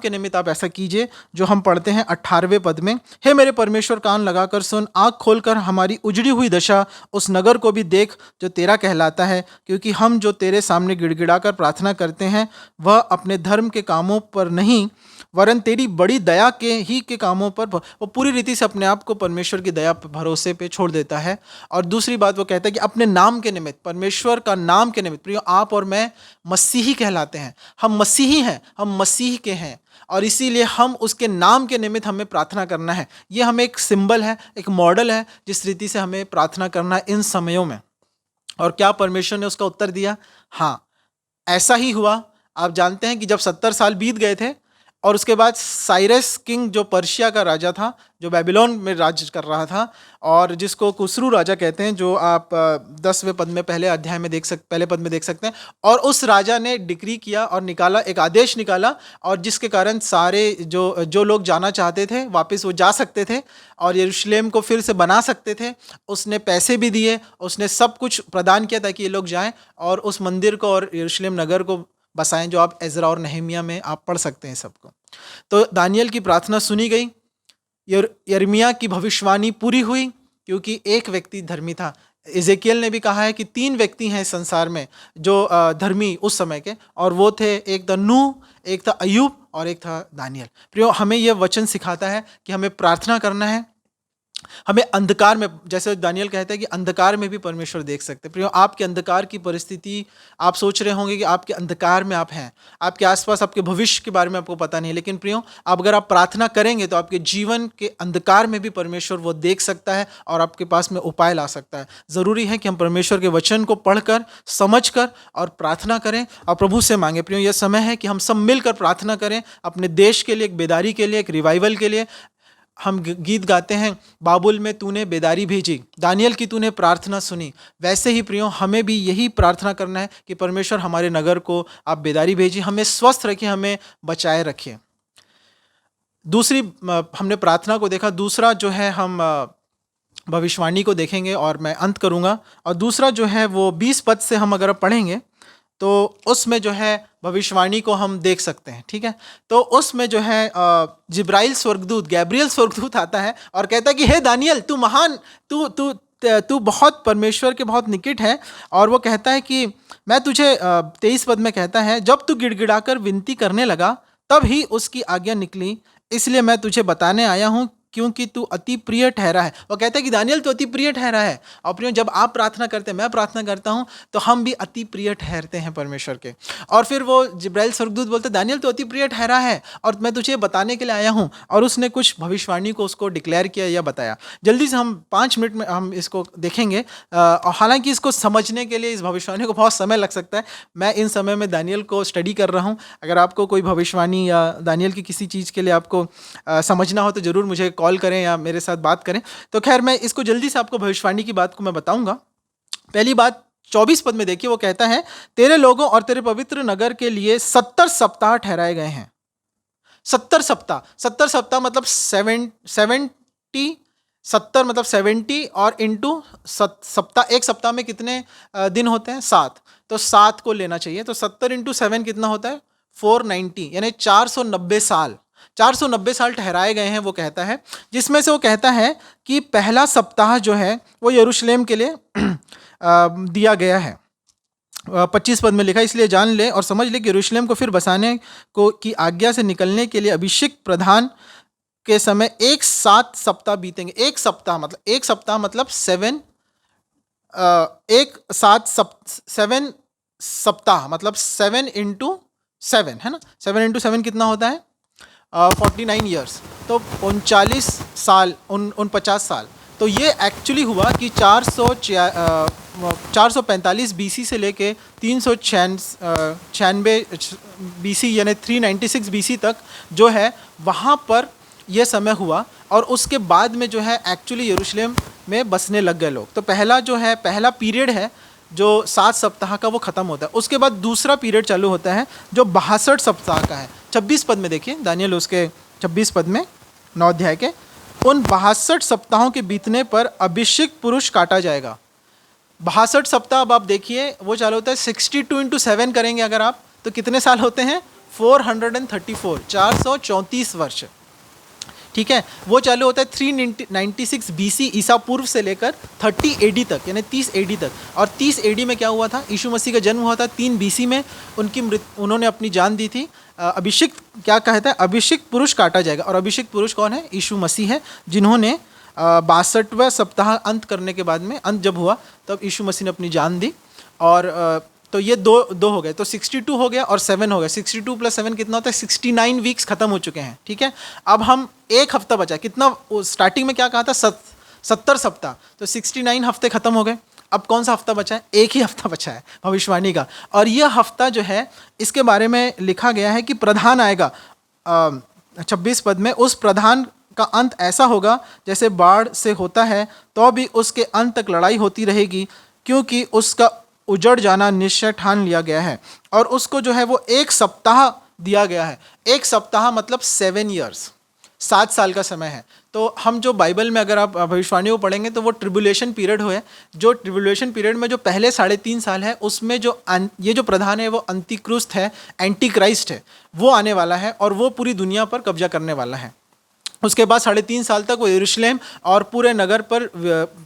निमित्त आप ऐसा कीजिए, जो हम पढ़ते हैं 18वें पद में, हे मेरे परमेश्वर, कान लगाकर सुन, आँख खोलकर हमारी उजड़ी हुई दशा, उस नगर को भी देख जो तेरा कहलाता है, क्योंकि हम जो तेरे सामने गिड़गिड़ाकर प्रार्थना करते हैं, वह अपने धर्म के कामों पर नहीं, वरन तेरी बड़ी दया के कामों पर। वो पूरी रीति से अपने आप को परमेश्वर की दया भरोसे पे छोड़ देता है। और दूसरी बात वो कहता है कि अपने नाम के निमित्त, परमेश्वर का नाम के निमित्त, प्रियो, आप और मैं मसीही कहलाते हैं, हम मसीही हैं, हम मसीह के हैं, और इसीलिए हम उसके नाम के निमित्त हमें प्रार्थना करना है। ये हमें एक सिंबल है, एक मॉडल है, जिस रीति से हमें प्रार्थना करना है इन समयों में। और क्या परमेश्वर ने उसका उत्तर दिया? हाँ, ऐसा ही हुआ। आप जानते हैं कि जब 70 साल बीत गए थे और उसके बाद साइरस किंग जो पर्शिया का राजा था, जो बेबीलोन में राज कर रहा था, और जिसको कुसरू राजा कहते हैं, जो आप 10वें पद में पहले पद में देख सकते हैं। और उस राजा ने डिक्री किया और निकाला, एक आदेश निकाला, और जिसके कारण सारे जो लोग जाना चाहते थे वापस वो जा सकते थे और यरूशलेम को फिर से बना सकते थे। उसने पैसे भी दिए, उसने सब कुछ प्रदान किया ताकि ये लोग जाएं और उस मंदिर को और यरूशलेम नगर को बसाएं, जो आप एजरा और नहमिया में आप पढ़ सकते हैं सबको। तो दानियल की प्रार्थना सुनी गई, यिर्मयाह की भविष्यवाणी पूरी हुई, क्योंकि एक व्यक्ति धर्मी था। इज़ेकियल ने भी कहा है कि 3 व्यक्ति हैं संसार में जो धर्मी उस समय के, और वो थे, एक था नूह, एक था अय्यूब और एक था दानियल। प्रियो, हमें यह वचन सिखाता है कि हमें प्रार्थना करना है। हमें अंधकार में, जैसे दानियल कहते हैं कि अंधकार में भी परमेश्वर देख सकते हैं। प्रियो, आपके अंधकार की परिस्थिति, आप सोच रहे होंगे कि आपके अंधकार में आप हैं, आपके आसपास आपके भविष्य के बारे में आपको पता नहीं है, लेकिन प्रियो, अगर आप प्रार्थना करेंगे तो आपके जीवन के अंधकार में भी परमेश्वर वो देख सकता है और आपके पास में उपाय ला सकता है। ज़रूरी है कि हम परमेश्वर के वचन को पढ़कर, समझकर और प्रार्थना करें और प्रभु से मांगे। प्रियो, यह समय है कि हम सब मिलकर प्रार्थना करें अपने देश के लिए, एक बेदारी के लिए, एक रिवाइवल के लिए। हम गीत गाते हैं, बाबुल में तूने बेदारी भेजी, दानियल की तूने प्रार्थना सुनी। वैसे ही प्रियो, हमें भी यही प्रार्थना करना है कि परमेश्वर हमारे नगर को आप बेदारी भेजिए, हमें स्वस्थ रखिए, हमें बचाए रखिए। दूसरी, हमने प्रार्थना को देखा। दूसरा जो है, हम भविष्यवाणी को देखेंगे और मैं अंत करूंगा। और दूसरा जो है वो 20 पद से हम अगर पढ़ेंगे तो उसमें जो है भविष्यवाणी को हम देख सकते हैं। ठीक है, तो उसमें जो है जिब्राइल स्वर्गदूत, गैब्रियल स्वर्गदूत आता है और कहता है कि हे दानियल, तू महान, तू बहुत परमेश्वर के बहुत निकट है। और वो कहता है कि मैं तुझे 23 पद में कहता है, जब तू गिड़गिड़ाकर विनती करने लगा तब ही उसकी आज्ञा निकली, इसलिए मैं तुझे बताने आया हूँ, क्योंकि तू अति प्रिय ठहरा है। वो कहता है कि दानियल तू अति प्रिय ठहरा है। और प्रिय, जब आप प्रार्थना करते हैं, मैं प्रार्थना करता हूँ, तो हम भी अति प्रिय ठहरते हैं परमेश्वर के। और फिर वो जिब्राइल स्वर्गदूत बोलते, दानियल तू अति प्रिय ठहरा है और मैं तुझे बताने के लिए आया हूँ। और उसने कुछ भविष्यवाणी को उसको डिक्लेयर किया या बताया। जल्दी से हम 5 मिनट में हम इसको देखेंगे। और हालांकि इसको समझने के लिए इस भविष्यवाणी को बहुत समय लग सकता है। मैं इन समय में दानियल को स्टडी कर रहा हूँ। अगर आपको कोई भविष्यवाणी या दानियल की किसी चीज़ के लिए आपको समझना हो तो ज़रूर मुझे कॉल करें या मेरे साथ बात करें। तो खैर, मैं इसको जल्दी से आपको भविष्यवाणी की बात को मैं बताऊंगा। पहली बात 24 पद में देखिए, वो कहता है, तेरे लोगों और तेरे पवित्र नगर के लिए 70 सप्ताह ठहराए गए हैं। 70 सप्ताह मतलब 70 मतलब 70 और इंटू सप्ताह, एक सप्ताह में कितने दिन होते हैं? 7। तो 7 को लेना चाहिए। तो 70 इंटू 7 कितना होता है? 490, यानी 490 साल। 490 साल ठहराए गए हैं, वो कहता है। जिसमें से वो कहता है कि पहला सप्ताह जो है वो यरूशलेम के लिए दिया गया है। 25 पद में लिखा, इसलिए जान ले और समझ ले कि यरूशलेम को फिर बसाने को की आज्ञा से निकलने के लिए अभिषेक प्रधान के समय 7 सप्ताह बीतेंगे। एक सप्ताह मतलब 7 सप्ताह मतलब 7 इंटू 7 है ना। 7 इंटू 7 कितना होता है? 49 ईयर्स। तो 39 साल, 49 साल। तो ये एक्चुअली हुआ कि 445 बीसी से लेके 396 बीसी यानी 396 बीसी तक जो है वहाँ पर यह समय हुआ। और उसके बाद में जो है एक्चुअली यरूशलेम में बसने लग गए लोग। तो पहला पीरियड है जो 7 सप्ताह का, वो ख़त्म होता है। उसके बाद दूसरा पीरियड चालू होता है जो 62 सप्ताह का है। 26 पद में देखिए, दानियल उसके 26 पद में 9 अध्याय के, उन 62 सप्ताहों के बीतने पर अभिषेक पुरुष काटा जाएगा। 62 सप्ताह, अब आप देखिए वो चालू होता है 62 इंटू 7 करेंगे अगर आप, तो कितने साल होते हैं? 434, 434 वर्ष। ठीक है, वो चालू होता है 396 बीसी ईसा पूर्व से लेकर 30 एडी तक, यानी 30 एडी तक। और 30 एडी में क्या हुआ था? यीशु मसीह का जन्म हुआ था। 3 बीसी में उन्होंने अपनी जान दी थी। अभिषेक क्या कहता है? अभिषेक पुरुष काटा जाएगा। और अभिषेक पुरुष कौन है? यीशु मसीह है, जिन्होंने 62वें सप्ताह अंत करने के बाद में, अंत जब हुआ तब यीशु मसीह ने अपनी जान दी। और तो ये दो हो गए, तो 62 हो गया और 7 हो गया। 62 + 7 कितना होता है? 69 वीक्स खत्म हो चुके हैं। ठीक है, अब हम एक हफ्ता बचा। कितना? स्टार्टिंग में क्या कहा था? 70 सप्ताह। तो 69 हफ्ते खत्म हो गए। अब कौन सा हफ्ता बचा है? एक ही हफ्ता बचा है भविष्यवाणी का। और यह हफ्ता जो है, इसके बारे में लिखा गया है कि प्रधान आएगा। 26 पद में, उस प्रधान का अंत ऐसा होगा जैसे बाढ़ से होता है, तो भी उसके अंत तक लड़ाई होती रहेगी, क्योंकि उसका उजड़ जाना निश्चय ठान लिया गया है। और उसको जो है वो 1 सप्ताह दिया गया है। 1 सप्ताह मतलब 7 ईयर्स, 7 साल का समय है। तो हम जो बाइबल में अगर आप भविष्यवाणियों पढ़ेंगे तो वो ट्रिबुलेशन पीरियड हुए, जो ट्रिबुलेशन पीरियड में जो पहले 3.5 साल है, उसमें जो ये जो प्रधान है वो अंतिक्रिस्त है, एंटी क्राइस्ट है, वो आने वाला है और वो पूरी दुनिया पर कब्जा करने वाला है। उसके बाद 3.5 साल तक वो यरूशलेम और पूरे नगर पर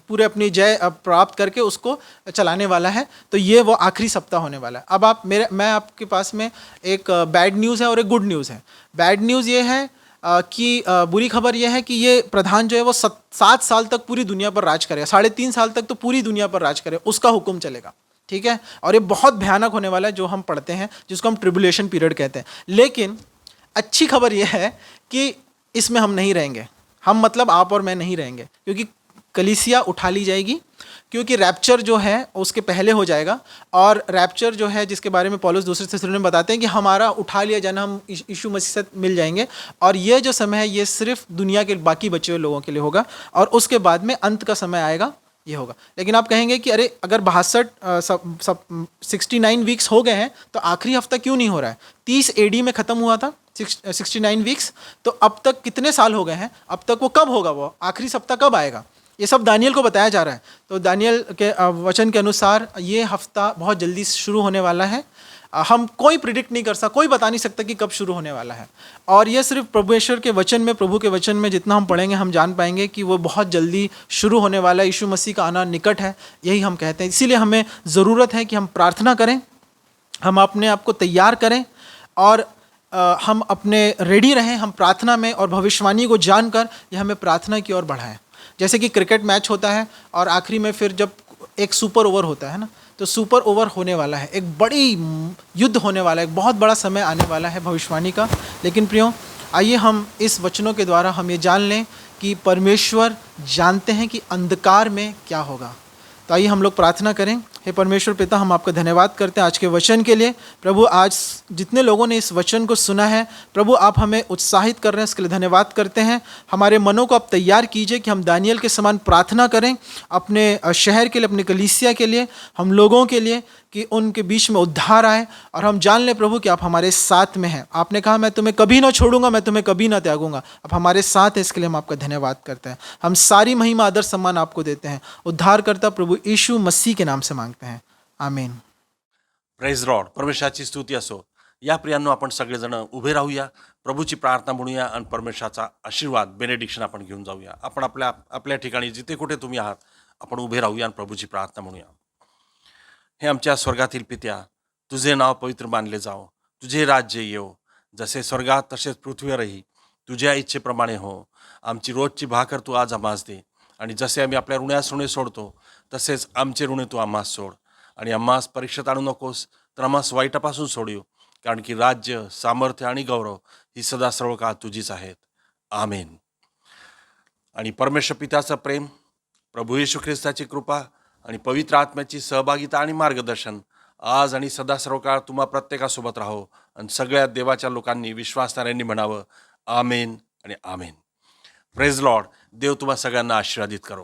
पूरे अपनी जय प्राप्त करके उसको चलाने वाला है। तो ये वो आखिरी सप्ताह होने वाला है। अब मैं आपके पास में एक बैड न्यूज़ है और एक गुड न्यूज़ है। बैड न्यूज़ ये है कि बुरी खबर यह है कि ये प्रधान जो है वो 7 साल तक पूरी दुनिया पर राज करेगा। 3.5 साल तक तो पूरी दुनिया पर राज करेगा, उसका हुक्म चलेगा, ठीक है। और ये बहुत भयानक होने वाला है, जो हम पढ़ते हैं, जिसको हम ट्रिबुलेशन पीरियड कहते हैं। लेकिन अच्छी खबर यह है कि इसमें हम नहीं रहेंगे। हम मतलब आप और मैं नहीं रहेंगे, क्योंकि कलीसिया उठा ली जाएगी, क्योंकि रैप्चर जो है उसके पहले हो जाएगा। और रैप्चर जो है, जिसके बारे में पौलुस दूसरे थिस्सलुनीकियों में बताते हैं कि हमारा उठा लिया जाना, हम यीशु मसीह से मिल जाएंगे। और ये जो समय है ये सिर्फ दुनिया के बाकी बचे हुए लोगों के लिए होगा, और उसके बाद में अंत का समय आएगा, ये होगा। लेकिन आप कहेंगे कि अरे अगर 69 वीक्स हो गए हैं तो आखिरी हफ्ता क्यों नहीं हो रहा है? 30 AD में ख़त्म हुआ था 69 वीक्स, तो अब तक कितने साल हो गए हैं? अब तक वो कब होगा? वो आखिरी सप्ताह कब आएगा? ये सब दानियल को बताया जा रहा है। तो दानियल के वचन के अनुसार ये हफ्ता बहुत जल्दी शुरू होने वाला है। हम कोई प्रिडिक्ट नहीं कर सकता, कोई बता नहीं सकता कि कब शुरू होने वाला है। और ये सिर्फ प्रभुएश्वर के वचन में, प्रभु के वचन में जितना हम पढ़ेंगे हम जान पाएंगे कि वो बहुत जल्दी शुरू होने वाला है। यीशु मसीह का आना निकट है, यही हम कहते हैं। इसीलिए हमें ज़रूरत है कि हम प्रार्थना करें, हम अपने आप को तैयार करें, और हम अपने रेडी रहें, हम प्रार्थना में और भविष्यवाणी को जानकर ये हमें प्रार्थना की ओर बढ़ाएं। जैसे कि क्रिकेट मैच होता है और आखिरी में फिर जब एक सुपर ओवर होता है ना, तो सुपर ओवर होने वाला है, एक बड़ी युद्ध होने वाला है, एक बहुत बड़ा समय आने वाला है भविष्यवाणी का। लेकिन प्रियो, आइए हम इस वचनों के द्वारा हम ये जान लें कि परमेश्वर जानते हैं कि अंधकार में क्या होगा। तो आइए हम लोग प्रार्थना करें। हे परमेश्वर पिता, हम आपका धन्यवाद करते हैं आज के वचन के लिए। प्रभु, आज जितने लोगों ने इस वचन को सुना है, प्रभु आप हमें उत्साहित कर रहे हैं, इसके लिए धन्यवाद करते हैं। हमारे मनों को आप तैयार कीजिए कि हम दानियल के समान प्रार्थना करें अपने शहर के लिए, अपने कलीसिया के लिए, हम लोगों के लिए, कि उनके बीच में उद्धार आए। और हम जान लें प्रभु कि आप हमारे साथ में हैं। आपने कहा मैं तुम्हें कभी ना छोड़ूंगा, मैं तुम्हें कभी ना त्यागूंगा। आप हमारे साथ हैं, इसके लिए हम आपका धन्यवाद करते हैं। हम सारी महिमा, आदर, सम्मान आपको देते हैं। उद्धारकर्ता प्रभु यीशु मसीह के नाम से मांगते हैं, आमीन। Praise Lord. परमेश्वराची स्तुती असो. या प्रियांनो, आपण सगळेजण उभे राहूया, प्रभूची प्रार्थना म्हणूया आणि परमेश्वराचा आशीर्वाद, बेनेडिक्शन आपण घेऊन जाऊया. आपण आपल्या आपल्या ठिकाणी जिथे कुठे तुम्ही आहात, आपण उभे राहूया आणि प्रभूची प्रार्थना म्हणूया. हे आमच्या स्वर्गातील पित्या, तुझे नाव पवित्र मानले जाओ, तुझे राज्य येवो, जसे स्वर्गात तसेच पृथ्वीवरही तुझ्या इच्छेप्रमाणे हो. आमची रोजची भाकर तू आज आम्हास दे, आणि जसे आम्ही आपल्या ऋणास ऋणे सोडतो तसेच आमचे ऋणे तू आम्हास सोड, आणि आम्हास परीक्षेत आणू नकोस, तर आम्हास वाईटापासून सोडू, कारण की राज्य, सामर्थ्य आणि गौरव ही सदा सर्व काळ तुझीच आहेत. आमेन. आणि परमेश्वर पित्याचं प्रेम, प्रभू येशू ख्रिस्ताची कृपा आणि पवित्र आत्म्याची सहभागिता आणि मार्गदर्शन आज आणि सदा सर्व काळ तुम्हा प्रत्येकासोबत राहो. आणि सगळ्या देवाच्या लोकांनी, विश्वासणाऱ्यांनी म्हणावं, आमेन आणि आमेन. Praise Lord. देव तुम्हा सगळ्यांना आशीर्वादित करो.